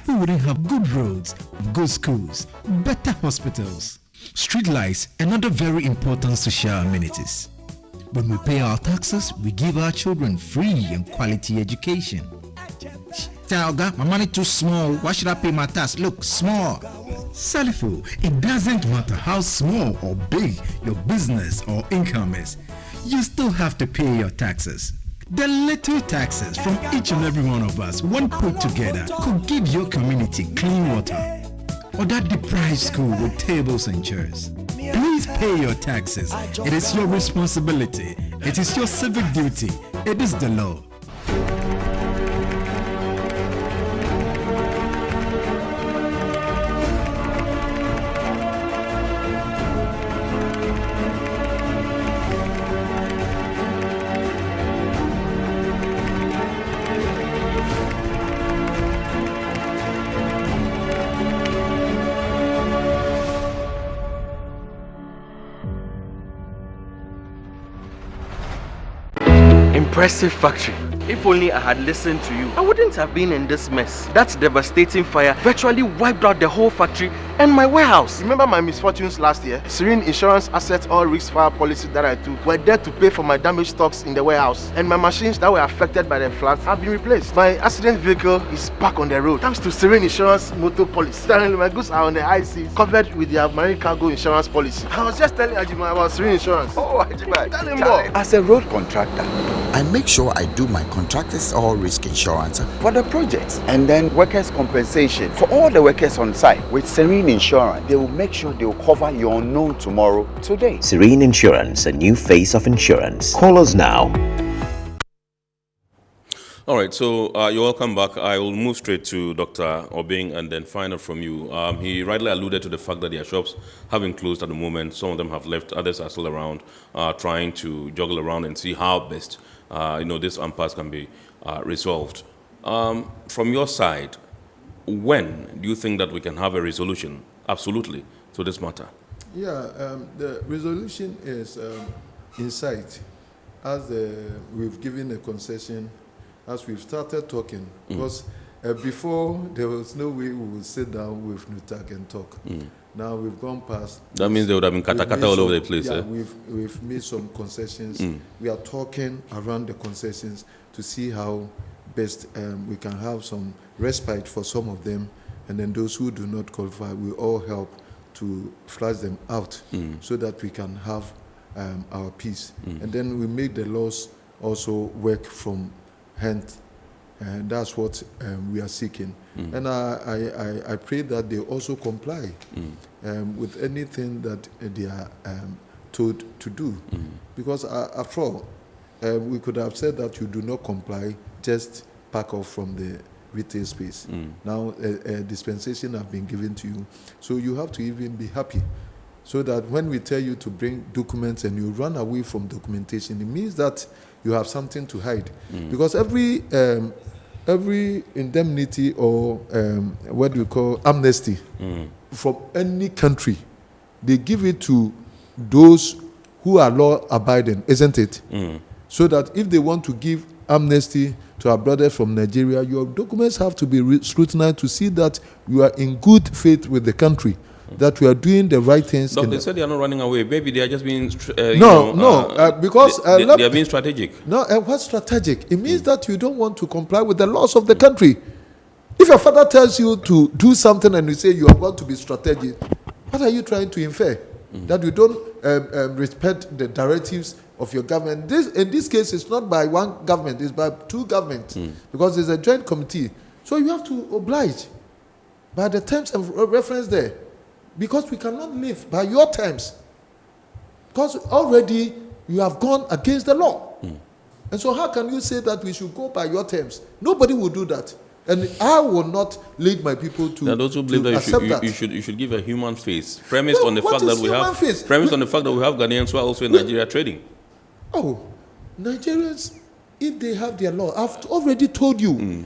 we wouldn't have good roads, good schools, better hospitals, street lights, and other very important social amenities. When we pay our taxes, we give our children free and quality education. Talga, my money too small. Why should I pay my tax? Look, small. Salifo, it doesn't matter how small or big your business or income is. You still have to pay your taxes. The little taxes from each and every one of us, when put together, could give your community clean water or that deprived school with tables and chairs. Please pay your taxes. It is your responsibility. It is your civic duty. It is the law. Impressive factory. If only I had listened to you, I wouldn't have been in this mess. That devastating fire virtually wiped out the whole factory and my warehouse. Remember my misfortunes last year? Serene Insurance Asset All Risk Fire policy that I took were there to pay for my damaged stocks in the warehouse, and my machines that were affected by the floods have been replaced. My accident vehicle is back on the road thanks to Serene Insurance motor policy. My goods are on the IC covered with their marine cargo insurance policy. I was just telling Ajima about Serene Insurance. Oh, Ajima, tell him more. As a road contractor, I make sure I do my contractors all risk insurance for the projects, and then workers' compensation for all the workers on site. With Serene Insurance, they will make sure they will cover your unknown tomorrow today. Serene Insurance, a new face of insurance. Call us now. All right, so you're welcome back. I will move straight to Dr. Obing and then find out from you. He rightly alluded to the fact that their shops have been closed at the moment. Some of them have left, others are still around, trying to juggle around and see how best this impasse can be resolved. From your side, when do you think that we can have a resolution, absolutely, to this matter? Yeah, the resolution is in sight. As we've given a concession, as we've started talking, because Before, there was no way we would sit down with Nutak and talk. Now we've gone past. That means there would have been katakata all over the place. Yeah, we've made some concessions. We are talking around the concessions to see how best we can have some respite for some of them, and then those who do not qualify, we all help to flush them out so that we can have our peace. And then we make the laws also work from hand. And that's what we are seeking. And I pray that they also comply with anything that they are told to do. Because after all, we could have said that you do not comply, just pack off from the retail space. Now, a dispensation has been given to you. So you have to even be happy. So that when we tell you to bring documents and you run away from documentation, it means that you have something to hide. Because every indemnity or what we call amnesty from any country, they give it to those who are law-abiding, isn't it? So that if they want to give amnesty to our brothers from Nigeria, your documents have to be scrutinized to see that you are in good faith with the country, that we are doing the right things. Doc, they said they are not running away. Maybe they are just being because they are being strategic. No, what's strategic? It means that you don't want to comply with the laws of the country. If your father tells you to do something and you say you are going to be strategic, what are you trying to infer? That you don't respect the directives of your government. In this case, it's not by one government, it's by two governments, because it's a joint committee. So you have to oblige by the terms of reference there, because we cannot live by your terms, because already you have gone against the law. And so how can you say that we should go by your terms? Nobody will do that. And I will not lead my people to, those who believe that you should give a human face, premised on the fact that we have Ghanaians who are also in Nigeria trading. Oh, Nigerians, if they have their law, I've already told you,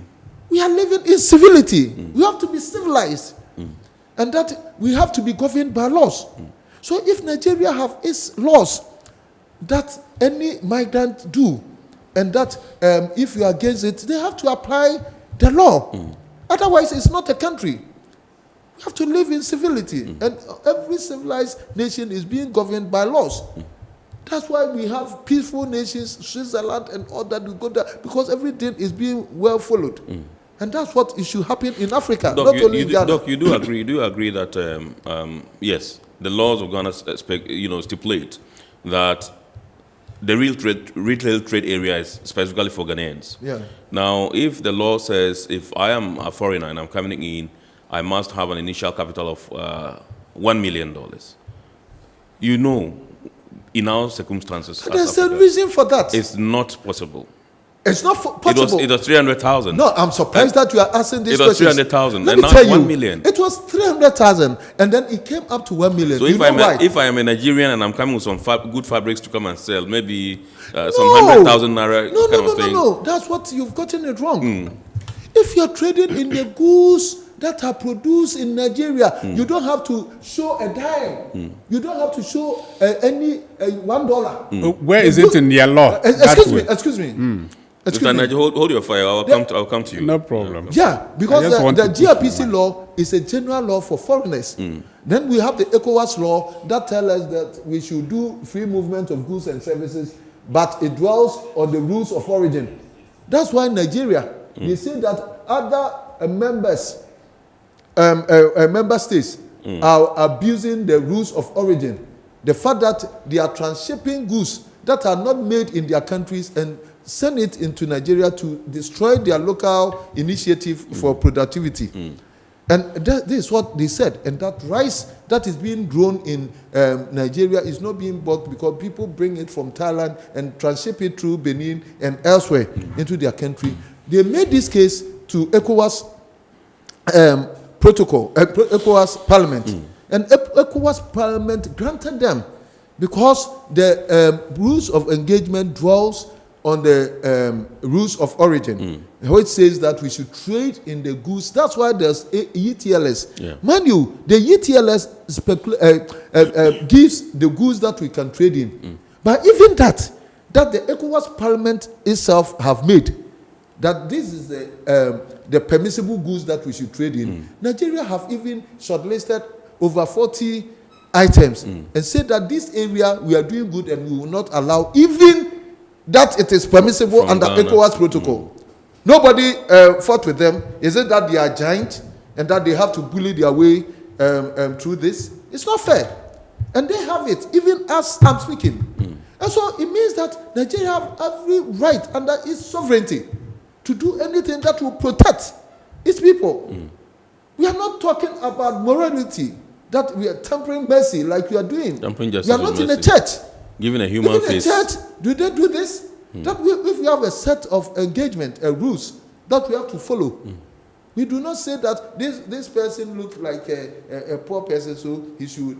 we are living in civility. We have to be civilized, and that we have to be governed by laws. So if Nigeria have its laws that any migrant do, and that if you are against it, they have to apply the law. Otherwise, it's not a country. We have to live in civility, and every civilized nation is being governed by laws. That's why we have peaceful nations, Switzerland and all that. We go there because everything is being well followed. And that's what it should happen in Africa, Doc, not only in Ghana. Doc, you do agree that, yes, the laws of Ghana stipulate that the retail trade area is specifically for Ghanaians. Yeah. Now, if the law says if I am a foreigner and I'm coming in, I must have an initial capital of $1 million. You know, in our circumstances, there's a reason for that. It's not possible. It's not possible. It was 300,000. No, I'm surprised that you are asking this question. It was 300,000, Let and me now tell it's you, 1 million. It was 300,000, and then it came up to 1 million. So if I am a Nigerian and I'm coming with some good fabrics to come and sell, maybe some 100,000 naira kind of thing. No, that's what you've gotten it wrong. If you're trading in the goods that are produced in Nigeria, you don't have to show a dime. You don't have to show any $1. Where is it in your law? Excuse me. Hold your fire. I'll come to you. No problem. Yeah, because the GPHA law is a general law for foreigners. Then we have the ECOWAS law that tells us that we should do free movement of goods and services, but it dwells on the rules of origin. That's why Nigeria, they say that other member states are abusing the rules of origin. The fact that they are transshipping goods that are not made in their countries and send it into Nigeria to destroy their local initiative for productivity. And this is what they said. And that rice that is being grown in Nigeria is not being bought because people bring it from Thailand and transship it through Benin and elsewhere into their country. They made this case to ECOWAS protocol, ECOWAS Parliament. And ECOWAS Parliament granted them because the rules of engagement dwells on the rules of origin, which says that we should trade in the goods. That's why there's ETLS. Mind you, the ETLS gives the goods that we can trade in. But even that the ECOWAS Parliament itself have made, that this is the permissible goods that we should trade in, Nigeria have even shortlisted over 40 items and said that this area we are doing good and we will not allow even that it is permissible under ECOWAS protocol. Nobody fought with them. Is it that they are giant and that they have to bully their way through this? It's not fair. And they have it, even as I'm speaking. And so it means that Nigeria have every right under its sovereignty to do anything that will protect its people. We are not talking about morality, that we are tempering mercy like you are doing. Tempering justice. We are not in a church. Giving a human face. In a church, do they do this? That if we have a set of engagement, rules that we have to follow, we do not say that this person looks like a poor person, so he should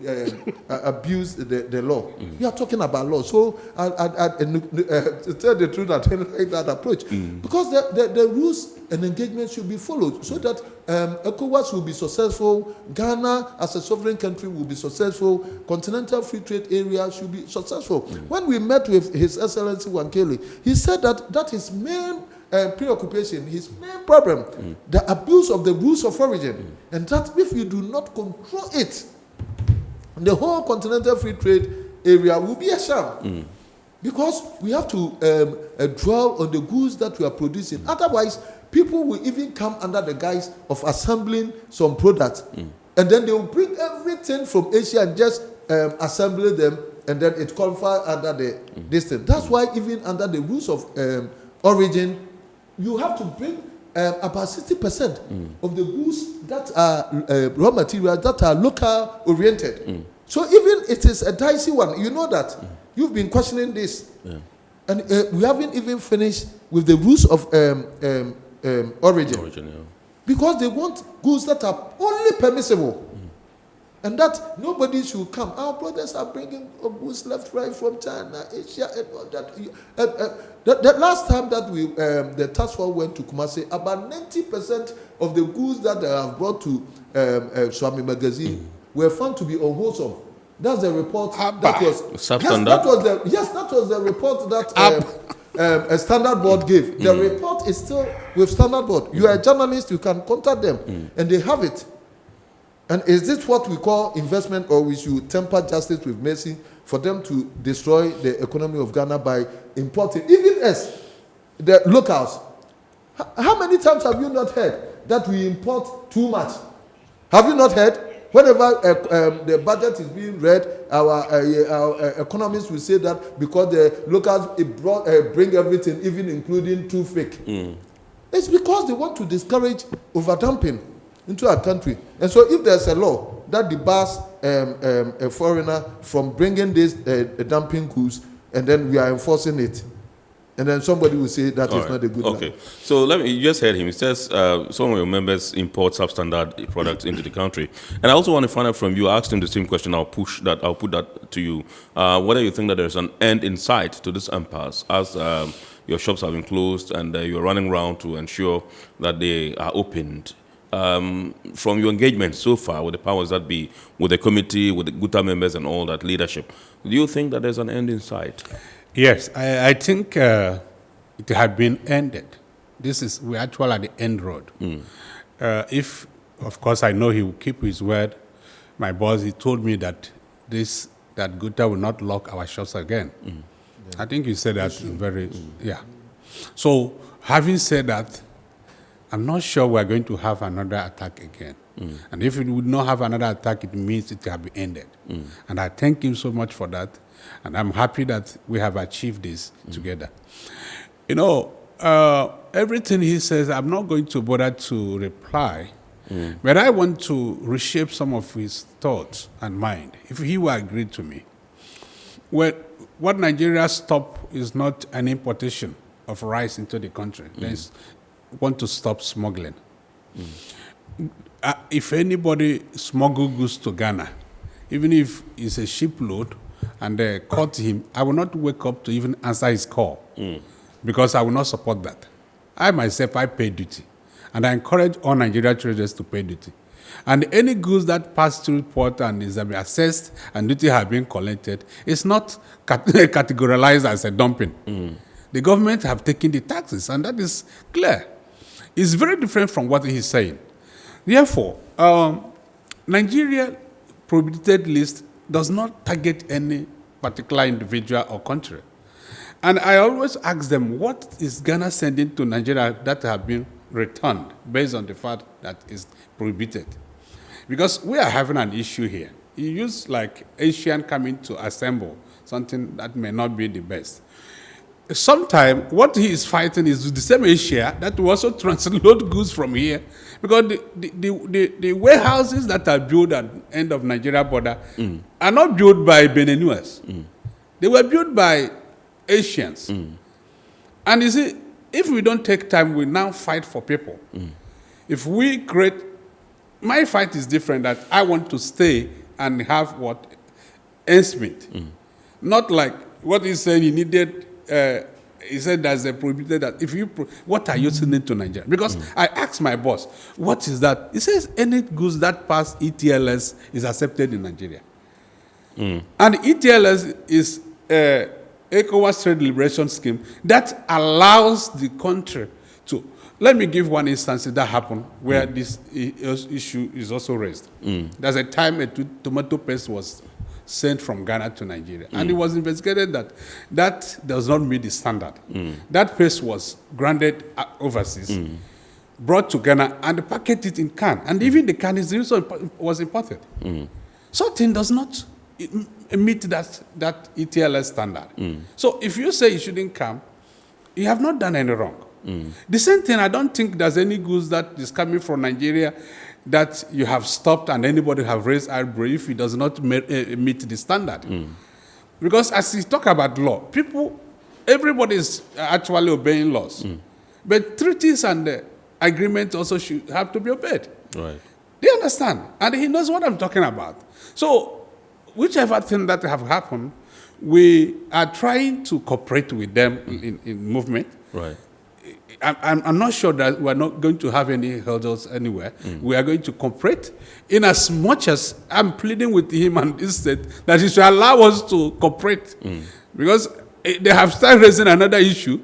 abuse the law. We are talking about law. So, to tell the truth, I don't like that approach. Because the rules and engagement should be followed so that ECOWAS will be successful, Ghana as a sovereign country will be successful, Continental Free Trade Area should be successful. When we met with His Excellency Wankele, he said that his main preoccupation, his main problem, the abuse of the rules of origin, and that if you do not control it, the whole Continental Free Trade Area will be a sham. Because we have to dwell on the goods that we are producing. Otherwise, people will even come under the guise of assembling some products, and then they will bring everything from Asia and just assemble them, and then it qualifies under the distance. That's why even under the rules of origin, you have to bring about 60% of the goods that are raw materials that are local oriented. So even it is a dicey one. You know that. You've been questioning this. And we haven't even finished with the rules of origin. Because they want goods that are only permissible. And that nobody should come. Our brothers are bringing goods left, right from China, Asia, and all that. The last time that the task force went to Kumasi, about 90% of the goods that they have brought to Swami Magazine were found to be unwholesome. That's the report that was. That was the report that a Standard Board gave. The report is still with Standard Board. You are a journalist, you can contact them, and they have it. And is this what we call investment, or we should temper justice with mercy for them to destroy the economy of Ghana by importing, even as the locals? How many times have you not heard that we import too much? Have you not heard? Whenever the budget is being read, our economists will say that because the locals bring everything, even including toothpick. It's because they want to discourage overdumping into our country. And so if there's a law that debars a foreigner from bringing these dumping goods, and then we are enforcing it, and then somebody will say that is not a good law. So you just heard him. He says some of your members import substandard products into the country. And I also want to find out from you, I asked him the same question, I'll put that to you, whether you think that there's an end in sight to this impasse as your shops have been closed and you're running around to ensure that they are opened. From your engagement so far with the powers that be, with the committee, with the GUTA members and all that leadership, do you think that there's an end in sight? Yes, I think it had been ended. We're actually at the end road. If, of course, I know he will keep his word. My boss, he told me that GUTA will not lock our shops again. I think he said that So, having said that, I'm not sure we're going to have another attack again. And if we would not have another attack, it means it will be ended. And I thank him so much for that. And I'm happy that we have achieved this together. You know, everything he says, I'm not going to bother to reply. But I want to reshape some of his thoughts and mind, if he will agree to me. Well, what Nigeria stopped is not an importation of rice into the country. They want to stop smuggling. If anybody smuggle goods to Ghana, even if it's a shipload and they caught him, I will not wake up to even answer his call because I will not support that. I myself, I pay duty. And I encourage all Nigerian traders to pay duty. And any goods that pass through port and is assessed and duty have been collected, it's not categorized as a dumping. The government have taken the taxes, and that is clear. It's very different from what he's saying. Therefore, Nigeria prohibited list does not target any particular individual or country. And I always ask them, what is Ghana sending to Nigeria that have been returned based on the fact that it's prohibited? Because we are having an issue here. You use like Asian coming to assemble something that may not be the best. Sometimes what he is fighting is the same Asia that will also transload goods from here, because the warehouses that are built at the end of Nigeria border are not built by Beninese. They were built by Asians. And you see, if we don't take time, we now fight for people. If we create, my fight is different, that I want to stay and have what? Ends meet. Not like what he's saying, he needed, he said there's a prohibited that if you, what are you sending to Nigeria? Because I asked my boss, what is that? He says any goods that pass ETLS is accepted in Nigeria. And ETLS is ECOWAS Trade Liberation Scheme that allows the country to, let me give one instance that happened where this issue is also raised. There's a time a tomato paste was sent from Ghana to Nigeria. And it was investigated that that does not meet the standard. That paste was granted overseas, brought to Ghana, and packaged it in can. And even the can was imported. Something does not meet that ETLS standard. So if you say it shouldn't come, you have not done any wrong. The same thing, I don't think there's any goods that is coming from Nigeria that you have stopped and anybody have raised eyebrow if it does not meet the standard. Because as we talk about law, everybody is actually obeying laws. But treaties and agreements also should have to be obeyed. Right. Do you understand? And he knows what I'm talking about. So whichever thing that have happened, we are trying to cooperate with them in movement. Right. I'm not sure that we're not going to have any hurdles anywhere. We are going to cooperate in as much as I'm pleading with him and this state that he should allow us to cooperate. Because they have started raising another issue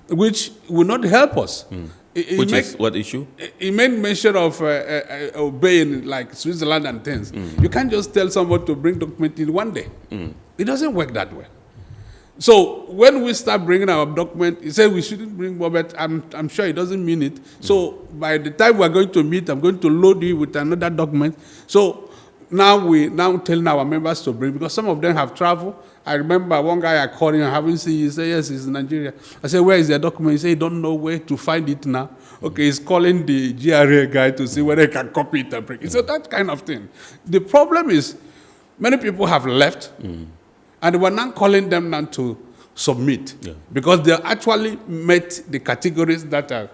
which will not help us. Which is what issue? He made mention of obeying like Switzerland and things. You can't just tell someone to bring document in one day. It doesn't work that way. So when we start bringing our document, he said we shouldn't bring more, but I'm sure he doesn't mean it. So by the time we're going to meet, I'm going to load you with another document. So now we're telling our members to bring, because some of them have traveled. I remember one guy I called him, I haven't seen him. He said, yes, he's in Nigeria. I said, where is your document? He said, he don't know where to find it now. Okay, he's calling the GRA guy to see whether he can copy it and bring it. So that kind of thing. The problem is many people have left, and we're not calling them now to submit, because they actually met the categories that are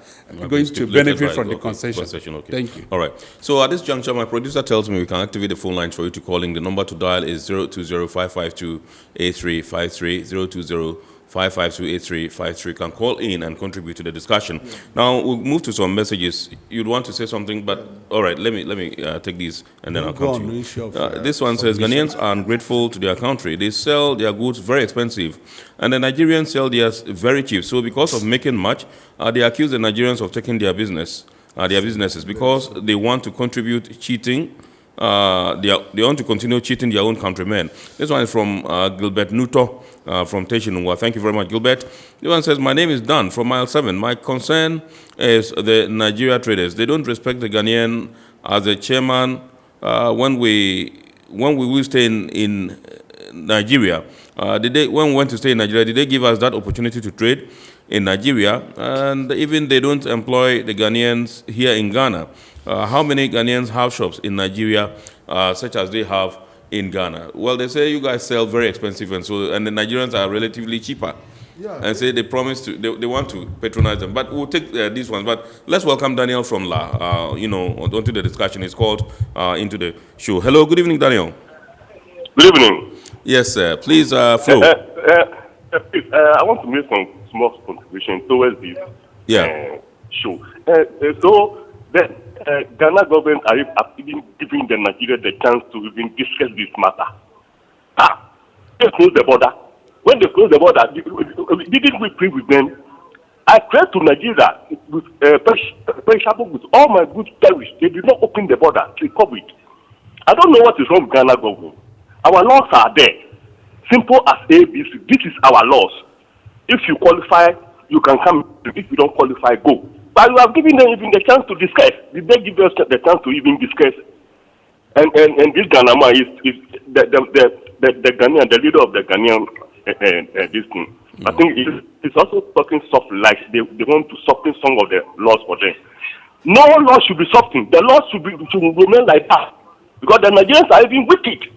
going to benefit from the concession. Okay. Thank you. All right. So at this juncture, my producer tells me we can activate the phone lines for you to call in. The number to dial is 020-552-8353, 020-552-8353. You can call in and contribute to the discussion. Now we'll move to some messages. You'd want to say something, but all right, let me take these and then I'll come to you. This one says, Ghanaians are ungrateful to their country. They sell their goods very expensive, and the Nigerians sell theirs very cheap. So because of making much, they accuse the Nigerians of taking their businesses because they want to contribute cheating. They want to continue cheating their own countrymen. This one is from Gilbert Nuto from Teshinungwa. Thank you very much, Gilbert. This one says, my name is Dan from Mile 7. My concern is the Nigeria traders. They don't respect the Ghanaian as a chairman. When we will stay in Nigeria, when we went to stay in Nigeria, did they give us that opportunity to trade in Nigeria? And even they don't employ the Ghanaians here in Ghana. How many Ghanaians have shops in Nigeria such as they have in Ghana? Well, they say you guys sell very expensive, and the Nigerians are relatively cheaper. And say they promise to, they want to patronize them. But we'll take these ones. But let's welcome Daniel from La, onto the discussion. It's called into the show. Hello, good evening, Daniel. Good evening. Yes, sir. Please flow. I want to make some small contribution towards this show. So the Ghana government are even giving Nigeria the chance to even discuss this matter. Just close the border. when they closed the border, didn't we plead with them? I prayed to Nigeria with perishable goods. All my goods perished. They did not open the border to COVID. I don't know what is wrong with Ghana government. Our laws are there. Simple as ABC. This is our laws. If you qualify, you can come. If you don't qualify, go. But we have given them even the chance to discuss. Did they give us the chance to even discuss? And this Ghana man is the Ghanaian, the leader of the Ghanaian this thing. I think it's also talking soft like they want to soften some of the laws for them. No law should be softened. The laws should remain like that. Because the Nigerians are even wicked.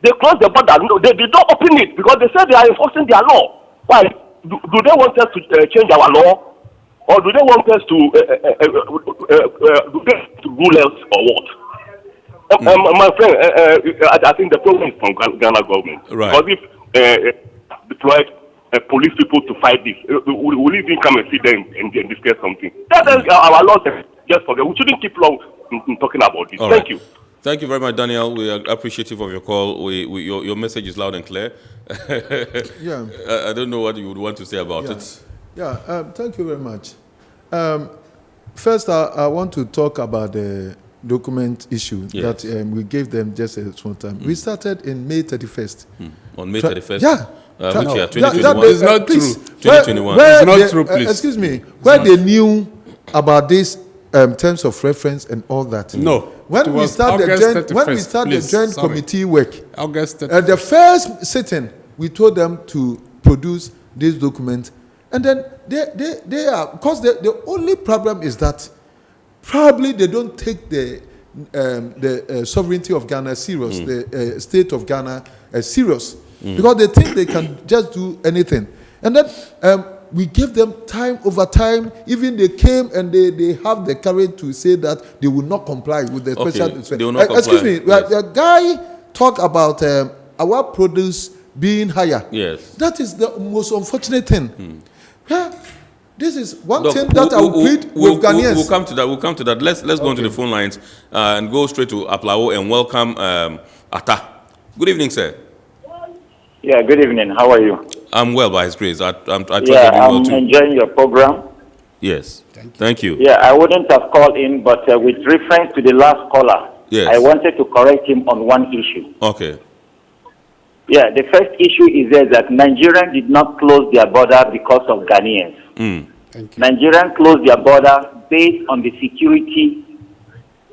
They close the border. No, they did not open it because they said they are enforcing their law. Why? Do they want us to change our law? Or do they want us to rule us or what? My friend, I think the problem is from Ghana government. Right. Because if deployed police people to fight this, will even come and sit there and discuss something? That's our laws. Just forget. We shouldn't keep long in talking about this. Thank you. Thank you very much, Daniel. We are appreciative of your call. Your message is loud and clear. Yeah. I don't know what you would want to say about it. Yeah. Thank you very much. First, I want to talk about the document issue that we gave them just a small time. We started in May 31st. On May 31st? Yeah. Which year? 2021? It's not true. 2021. It's not true, please. Excuse me. Where they knew about this terms of reference and all that. No. When we start the joint committee work, August the first sitting, we told them to produce this document, and then they are, because the only problem is that probably they don't take the sovereignty of Ghana serious, the state of Ghana serious, because they think they can just do anything. And then we gave them time over time. Even they came and they have the courage to say that they will not comply with the special. They will not comply. Excuse me, the guy talked about our produce being higher. Yes. That is the most unfortunate thing. Yeah. This is one thing that I will plead with Ghanaians. We'll come to that. We'll come to that. Let's go into the phone lines and go straight to Aplao and welcome Atta. Good evening, sir. Yeah, good evening. How are you? I'm well, by His grace. I I'm well enjoying your program. Yes. Thank you. Yeah, I wouldn't have called in, but with reference to the last caller, yes, I wanted to correct him on one issue. Okay. Yeah, the first issue is that Nigerians did not close their border because of Ghanaians. Nigerians closed their border based on the security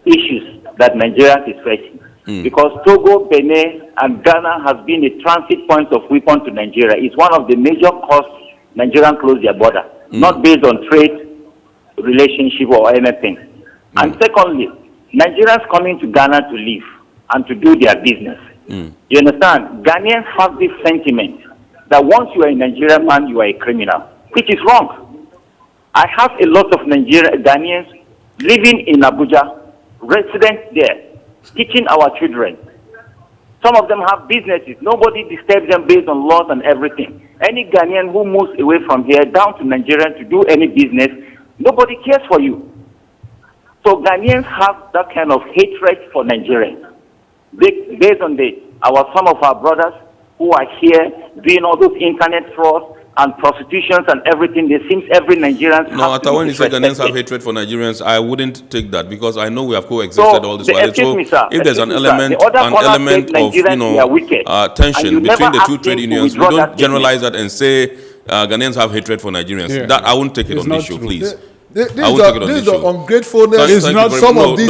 issues that Nigeria is facing. Because Togo, Benin, and Ghana has been a transit point of weapons to Nigeria. It's one of the major causes Nigerians close their border, not based on trade relationship or anything. And secondly, Nigerians coming to Ghana to live and to do their business. You understand? Ghanaians have this sentiment that once you are a Nigerian man, you are a criminal, which is wrong. I have a lot of Ghanaians living in Abuja, residents there, teaching our children. Some of them have businesses. Nobody disturbs them based on laws and everything. Any Ghanaian who moves away from here down to Nigeria to do any business, nobody cares for you. So Ghanaians have that kind of hatred for Nigerians. Based on some of our brothers who are here doing all those internet frauds and prostitutions and everything, there seems every Nigerian. No, Atta, when you say Ghanaians have hatred for Nigerians, I wouldn't take that because I know we have coexisted all this while. So if there's an element of tension between the two trade unions, we don't generalize that and say Ghanaians have hatred for Nigerians. Yeah. That I won't take it on the issue, please. This is ungratefulness. These are some of the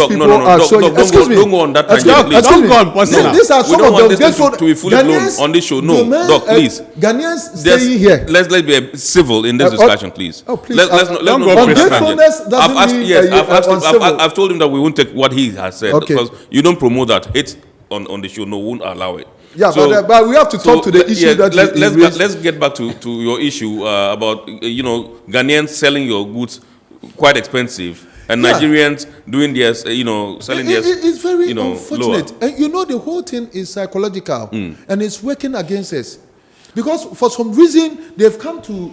ungrateful. To be fully blown on this show. No, Doc, please. Ghanaians staying here. Let's be civil in this discussion, please. Please. Let's not ungratefulness doesn't mean I've told him that we won't take what he has said because you don't promote that hate on the show. No, we won't allow it. Yeah, but we have to talk to the issue let's get back to your issue about Ghanaians selling your goods quite expensive and Nigerians doing their selling their it's very unfortunate. Lower. And the whole thing is psychological and it's working against us because for some reason they've come to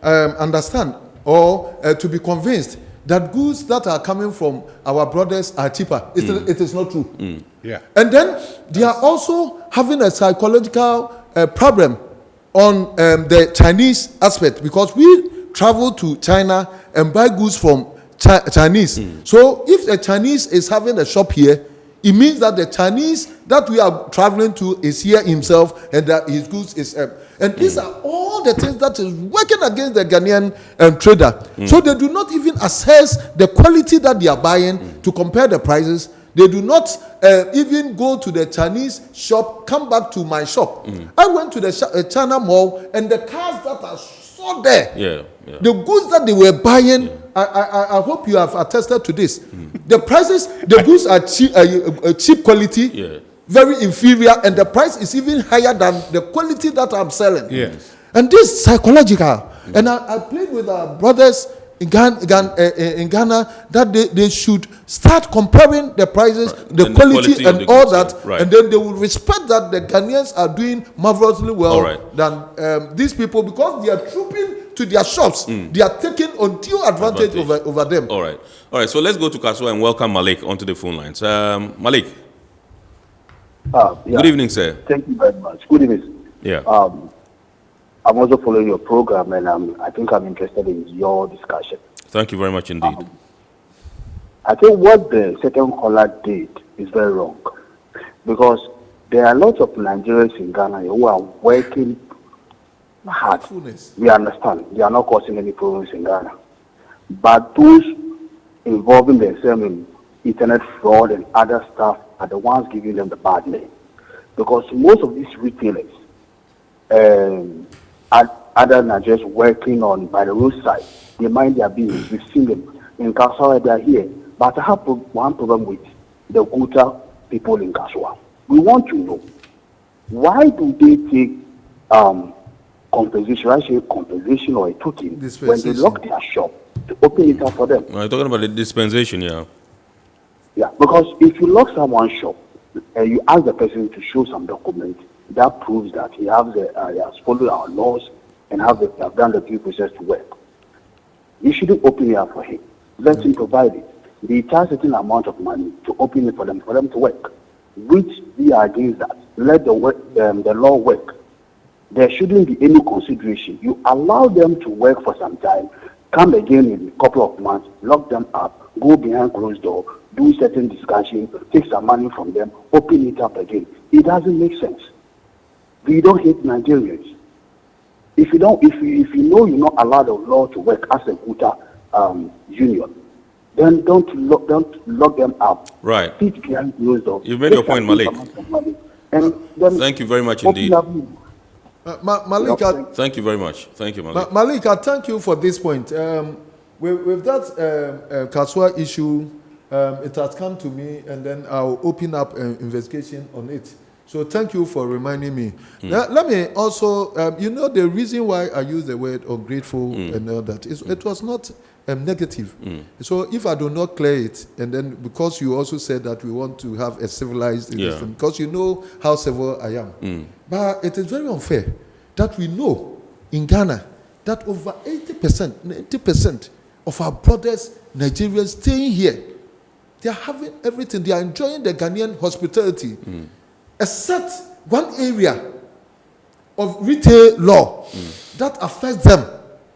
understand or to be convinced that goods that are coming from our brothers are cheaper. It is not true. Yeah. And then they are also having a psychological problem on the Chinese aspect, because we travel to China and buy goods from Chinese. So if the Chinese is having a shop here, it means that the Chinese that we are traveling to is here himself, and that his goods is and these are all the things that is working against the Ghanaian trader. So they do not even assess the quality that they are buying to compare the prices. They do not even go to the Chinese shop, come back to my shop. I went to the China mall, and the cars that are sold there, the goods that they were buying, I hope you have attested to this. The prices, the goods are cheap quality, very inferior, and the price is even higher than the quality that I'm selling. And this is psychological. And I played with our brothers in Ghana that they should start comparing the prices, the quality and all that, and then they will respect that the Ghanaians are doing marvelously well than these people, because they are trooping to their shops. They are taking undue advantage over them. All right. So let's go to Kasua and welcome Malik onto the phone lines. Malik. Good evening, sir. Thank you very much. Good evening. Yeah. I'm also following your program, and I think I'm interested in your discussion. Thank you very much indeed. I think what the second caller did is very wrong, because there are lots of Nigerians in Ghana who are working hard. We understand they are not causing any problems in Ghana, but those involving themselves in internet fraud and other stuff are the ones giving them the bad name, because most of these retailers other Nigerians working on by the roadside, they mind their business. We've seen them in Kasua, they are here. But I have one problem with the Guta people in Kasua. We want to know, why do they take compensation, I say compensation or a token, when they lock their shop to open it up for them? You're talking about the dispensation, Yeah, because if you lock someone's shop and you ask the person to show some document that proves that he has followed our laws and have done the due process to work, you shouldn't open it up for him. Let him provide it. They charge a certain amount of money to open it for them to work, which we are against that. Let the law work. There shouldn't be any consideration. You allow them to work for some time, come again in a couple of months, lock them up, go behind closed door, do certain discussion, take some money from them, open it up again. It doesn't make sense. We don't hate Nigerians. If you know you're not allowed the law to work as a Guta union, then don't lock them up. Right. Sit behind closed door. You've made your point, Malik. Thank you very much indeed. Malik, thank you very much. Thank you, Malik. Malik, I thank you for this point. With that Kasua issue, it has come to me, and then I'll open up an investigation on it. So thank you for reminding me. Let me also, the reason why I use the word ungrateful and all that, it was not negative. So if I do not clear it, and then because you also said that we want to have a civilized system, because you know how civil I am. But it is very unfair that we know in Ghana that over 90% of our brothers, Nigerians staying here, they are having everything. They are enjoying the Ghanaian hospitality. Except one area of retail law that affects them,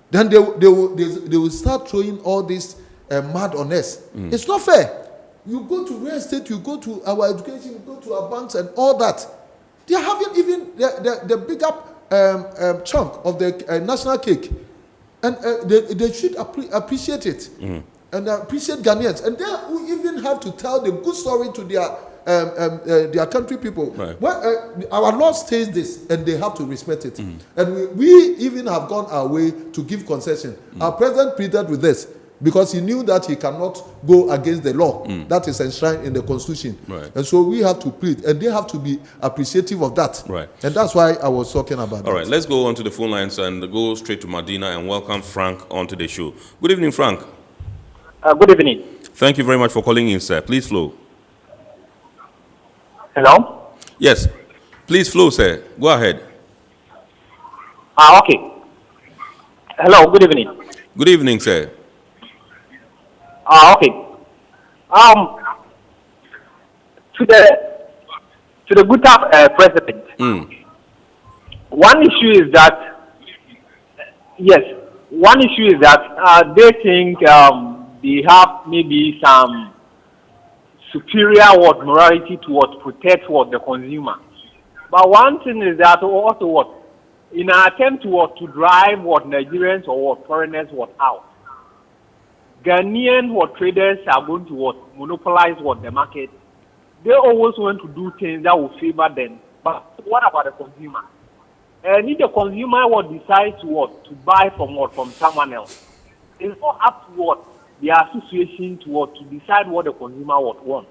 then they will start throwing all this mud on us. It's not fair. You go to real estate, you go to our education, you go to our banks and all that. They are having even the bigger chunk of the national cake, and they should appreciate it and appreciate Ghanaians, and they even have to tell the good story to their country people. Well, our law says this, and they have to respect it. And we even have gone our way to give concession. Our president pleaded with this because he knew that he cannot go against the law that is enshrined in the constitution. And so we have to plead, and they have to be appreciative of that. And that's why I was talking about that. All right, let's go on to the phone lines and go straight to Medina and welcome Frank onto the show. Good evening, Frank. Good evening. Thank you very much for calling in, sir. Please flow. Hello? Yes. Please flow, sir. Go ahead. Okay. Hello, good evening. Good evening, sir. Okay. To the Guta president, one issue is that, yes, one issue is that they think they have maybe some superior morality towards protect the consumer. But one thing is that also in an attempt to drive Nigerians or foreigners out, Ghanaian traders are going to monopolize the market. They always want to do things that will favor them. But what about the consumer? And if the consumer decides to buy from someone else, it's not up to the association to decide what the consumer wants.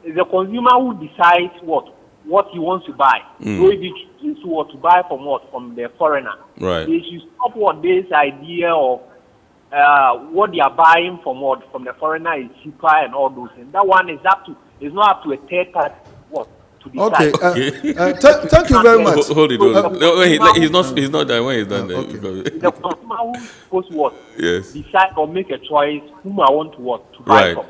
It's the consumer who decides what he wants to buy. So if he chooses to buy from the foreigner, right, they should stop this idea of what they are buying from the foreigner is cheaper and all those things. That one is it's not up to a third party to decide. Okay. Thank you very much. Hold it. He's not done. When he's done, the consumer who is supposed to decide or make a choice whom I want to buy from.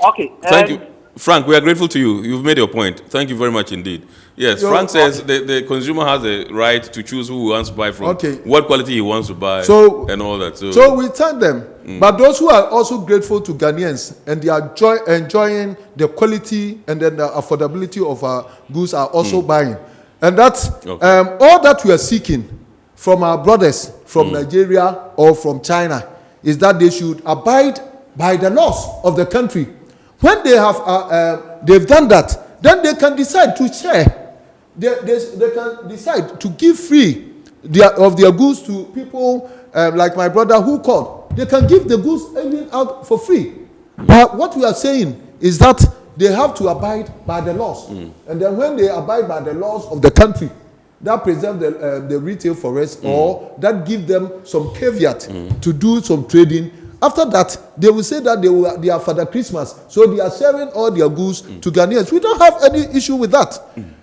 Okay. Thank you. Frank, we are grateful to you. You've made your point. Thank you very much indeed. Yes, Frank says the consumer has a right to choose who he wants to buy from, what quality he wants to buy, and all that. So we thank them. But those who are also grateful to Ghanaians and they are enjoying the quality and then the affordability of our goods are also buying. And that's all that we are seeking from our brothers from Nigeria or from China is that they should abide by the laws of the country. When they have they've done that, then they can decide to share. They can decide to give free of their goods to people like my brother who called. They can give the goods even out for free. But what we are saying is that they have to abide by the laws. And then when they abide by the laws of the country, that preserve the retail forest or that give them some caveat to do some trading. After that, they will say that they are Father Christmas. So they are sharing all their goods to Ghanaians. We don't have any issue with that.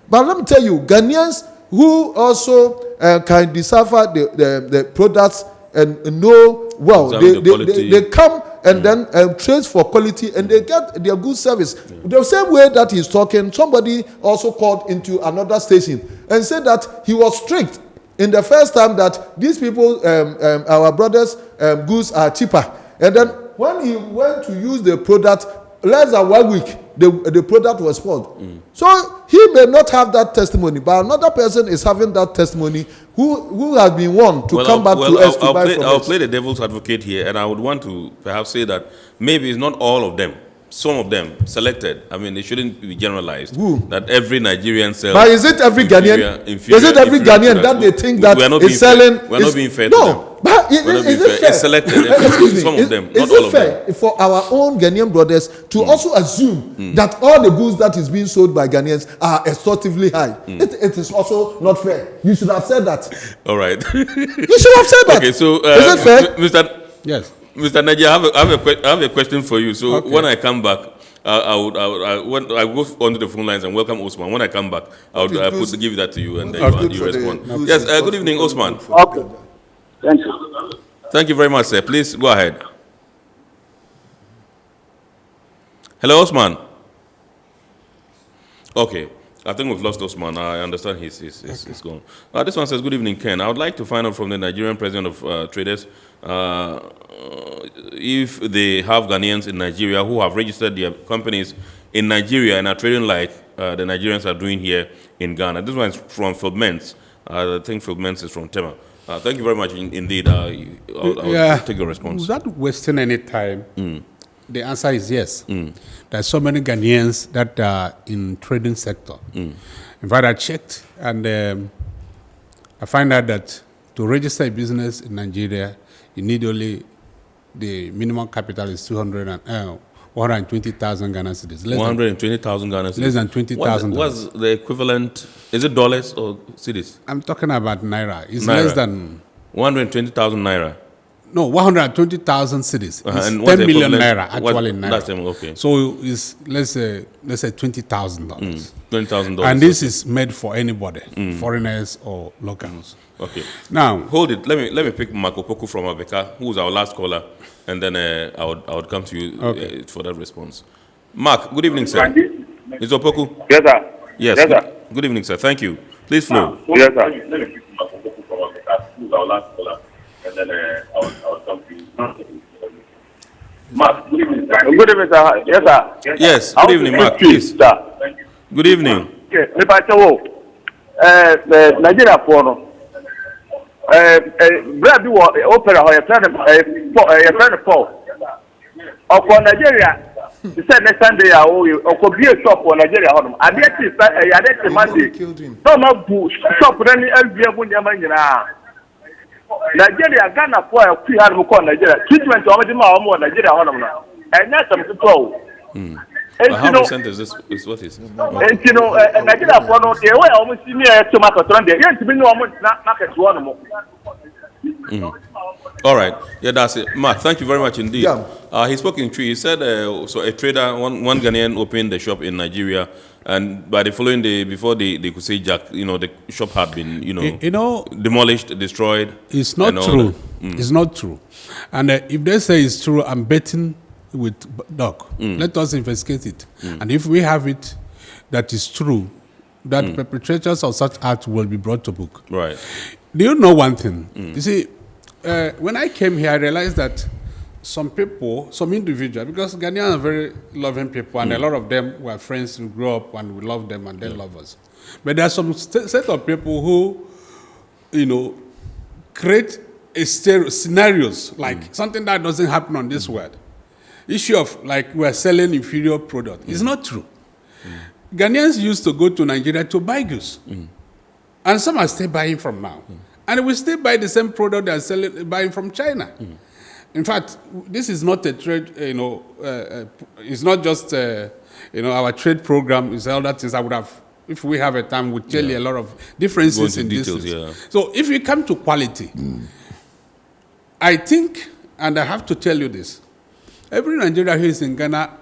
But let me tell you, Ghanaians who also can decipher the products and know, well, they come and then trade for quality and they get their good service. The same way that he's talking, somebody also called into another station and said that he was strict in the first time that these people, our brothers' goods are cheaper. And then when he went to use the product, less than 1 week, the product was spoiled. So he may not have that testimony, but another person is having that testimony who has been warned to come back to us to buy from us. I'll play the devil's advocate here, and I would want to perhaps say that maybe it's not all of them. Some of them selected. I mean, it shouldn't be generalized. That every Nigerian sells. But is it every Ghanaian? Is it every Ghanaian that they think that is selling? We're not being fair to them. No, but is it fair? It's selected. Some of them, not all of them. Is it fair for our own Ghanaian brothers to also assume that all the goods that is being sold by Ghanaians are exorbitantly high? It is also not fair. You should have said that. All right. You should have said that. Okay, so is it fair? Mr. Yes. Mr. Naji, I have a question for you. So when I come back, I go onto the phone lines and welcome Osman. When I come back, I'll give that to you and then you respond. Yes. Good evening, Osman. Okay. Thank you. Thank you very much, sir. Please go ahead. Hello, Osman. Okay. I think we've lost Osman. I understand he's gone. This one says, good evening, Ken. I would like to find out from the Nigerian president of traders if they have Ghanaians in Nigeria who have registered their companies in Nigeria and are trading like the Nigerians are doing here in Ghana. This one is from Philments. I think Philments is from Tema. Thank you very much indeed. I'll take your response. Without wasting any time, the answer is yes. There are so many Ghanaians that are in trading sector. In fact, I checked and I find out that to register a business in Nigeria, you need only the minimum capital is 120,000 Ghana cedis. 120,000 Ghana cedis. Less than 20,000. What's the equivalent? Is it dollars or cedis? I'm talking about naira. It's naira. Less than 120,000 naira. No, 120,000 cedis. It's 10 million naira actually in naira. That's okay. So it's let's say $20,000. $20,000. And this is made for anybody, foreigners or locals. Okay. Now hold it. Let me pick Marco Poku from Abeka, who's our last caller, and then I would come to you for that response. Mark, good evening, sir. Is Opoku? Yes, sir. Yes. Yes, sir. Good evening, sir. Thank you. Please flow. Yes, sir. And then I'll come to you. Mark, good evening, sir. Good evening, sir. Yes, sir. Yes, good evening, Mark. Please. Sir. Good evening. Yes, Nigeria for no. Brad, you are opera or your friend Paul. Or for Nigeria. He said next Sunday, I owe you. Or could be a shop for Nigeria. I get this. I get the money. No, no, shop any LBA when you're managing. Nigeria, Ghana, for a free hand call Nigeria. Treatment of more Nigeria. And that's some people. How recent is this? Is what is? And you know, Nigeria for no, they were almost near tomato Sunday. Yes, to be no market one more. All right. Yeah, that's it. Mark, thank you very much indeed. Yeah. He spoke in tree. He said, so a trader, one Ghanaian opened the shop in Nigeria, and by the following day, before they could say Jack, the shop had been, demolished, destroyed. It's not true. It's not true. And if they say it's true, I'm betting with Doc. Let us investigate it. And if we have it that is true, that perpetrators of such acts will be brought to book. Right. Do you know one thing? You see, when I came here, I realized that some people, some individuals, because Ghanaians are very loving people, and a lot of them were friends who grew up and we love them and they love us. But there are some set of people who, create scenarios like something that doesn't happen on this world. Issue of like we're selling inferior product. It's not true. Ghanaians used to go to Nigeria to buy goods. And some are still buying from now. And we still buy the same product they are buying from China. In fact, this is not a trade, it's not just, our trade program. It's all that things I would have, if we have a time, we'll tell you a lot of differences in details, this. So if you come to quality, I think, and I have to tell you this, every Nigerian who is in Ghana,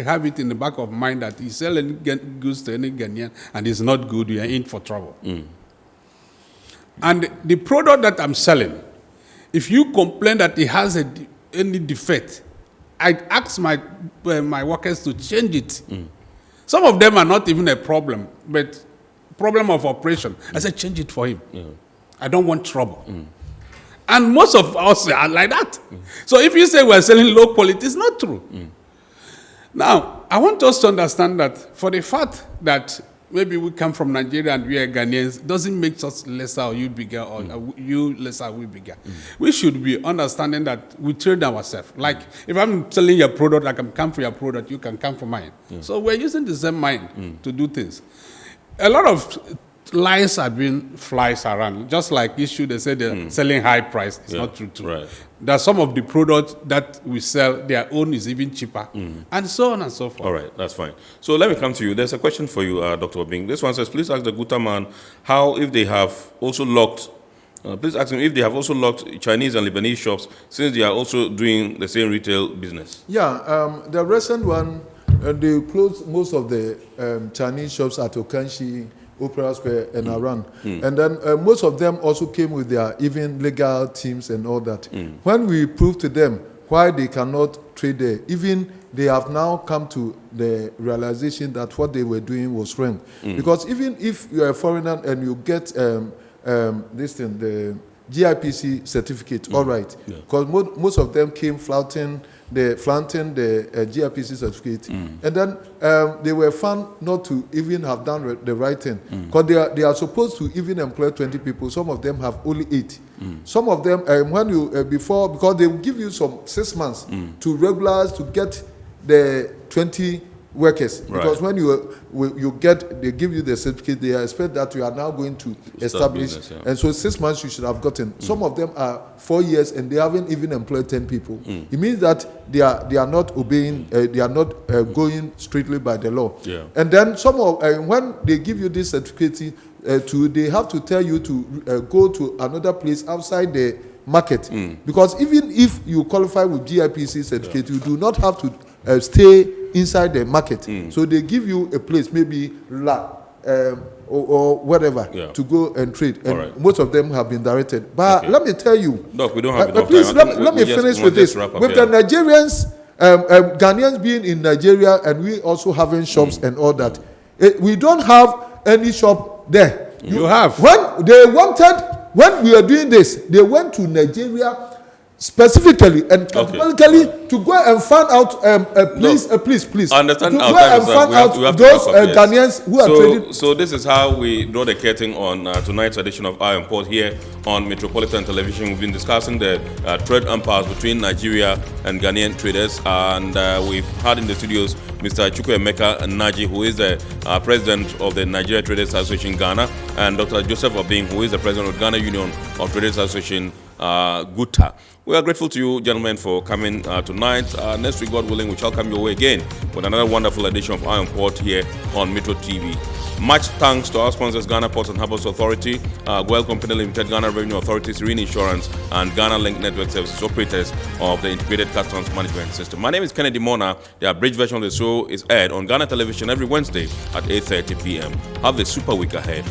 have it in the back of mind that he's selling goods to any Ghanaian and it's not good, you are in for trouble. And the product that I'm selling, if you complain that it has any defect, I'd ask my workers to change it. Some of them are not even a problem, but problem of operation. I said, change it for him. I don't want trouble. And most of us are like that. So if you say we're selling low quality, it's not true. Now, I want us to understand that for the fact that maybe we come from Nigeria and we are Ghanaians, doesn't make us lesser or you bigger or you lesser, we bigger. We should be understanding that we trade ourselves. Like if I'm selling your product, I can come for your product, you can come for mine. So we're using the same mind to do things. A lot of lies have been flies around. Just like issue, they say they're selling high price. It's not true too. Right. There are some of the products that we sell, their own is even cheaper, and so on and so forth. All right, that's fine. So let me come to you. There's a question for you, Dr. Obing. This one says, please ask the Guta man how, if they have also locked, please ask him if they have also locked Chinese and Lebanese shops since they are also doing the same retail business. Yeah, the recent one, they closed most of the Chinese shops at Okanshi, Opera Square, and around. And then most of them also came with their even legal teams and all that. When we proved to them why they cannot trade there, even they have now come to the realization that what they were doing was wrong. Because even if you are a foreigner and you get this thing, the GIPC certificate, all right, because most of them came flaunting the GIPC certificate, and then they were found not to even have done the right thing, because they are supposed to even employ 20 people. Some of them have only 8. Some of them, when you because they will give you some 6 months to regularize to get the 20 workers, because when they give you the certificate, they expect that you are now going to establish business, and so 6 months you should have gotten. Some of them are 4 years and they haven't even employed 10 people. It means that they are not obeying, they are not going strictly by the law. And then some of when they give you this certificate, they have to tell you to go to another place outside the market, because even if you qualify with GIPC certificate, you do not have to stay inside the market. So they give you a place, maybe or whatever, to go and trade. And most of them have been directed. But let me tell you, Doc, we don't have enough please, time. let me finish with this. With the Nigerians, Ghanaians being in Nigeria and we also having shops and all that, we don't have any shop there. You have. When we were doing this, they went to Nigeria specifically and categorically to go and find out, please. I understand to our go time and is find up. out those Ghanaians who are trading. So this is how we draw the curtain on tonight's edition of Iron Port here on Metropolitan Television. We've been discussing the trade impasse between Nigeria and Ghanaian traders, and we've had in the studios Mr. Chukwuemeka Naji, who is the president of the Nigeria Traders Association Ghana, and Dr. Joseph Obing, who is the president of Ghana Union of Traders Association GUTA. We are grateful to you, gentlemen, for coming tonight. Next week, God willing, we shall come your way again with another wonderful edition of Iron Port here on Metro TV. Much thanks to our sponsors, Ghana Ports and Harbours Authority, GOIL Company Limited, Ghana Revenue Authority, Serene Insurance, and Ghana Link Network Services, operators of the Integrated Customs Management System. My name is Kennedy Mona. The abridged version of the show is aired on Ghana Television every Wednesday at 8:30 p.m. Have a super week ahead.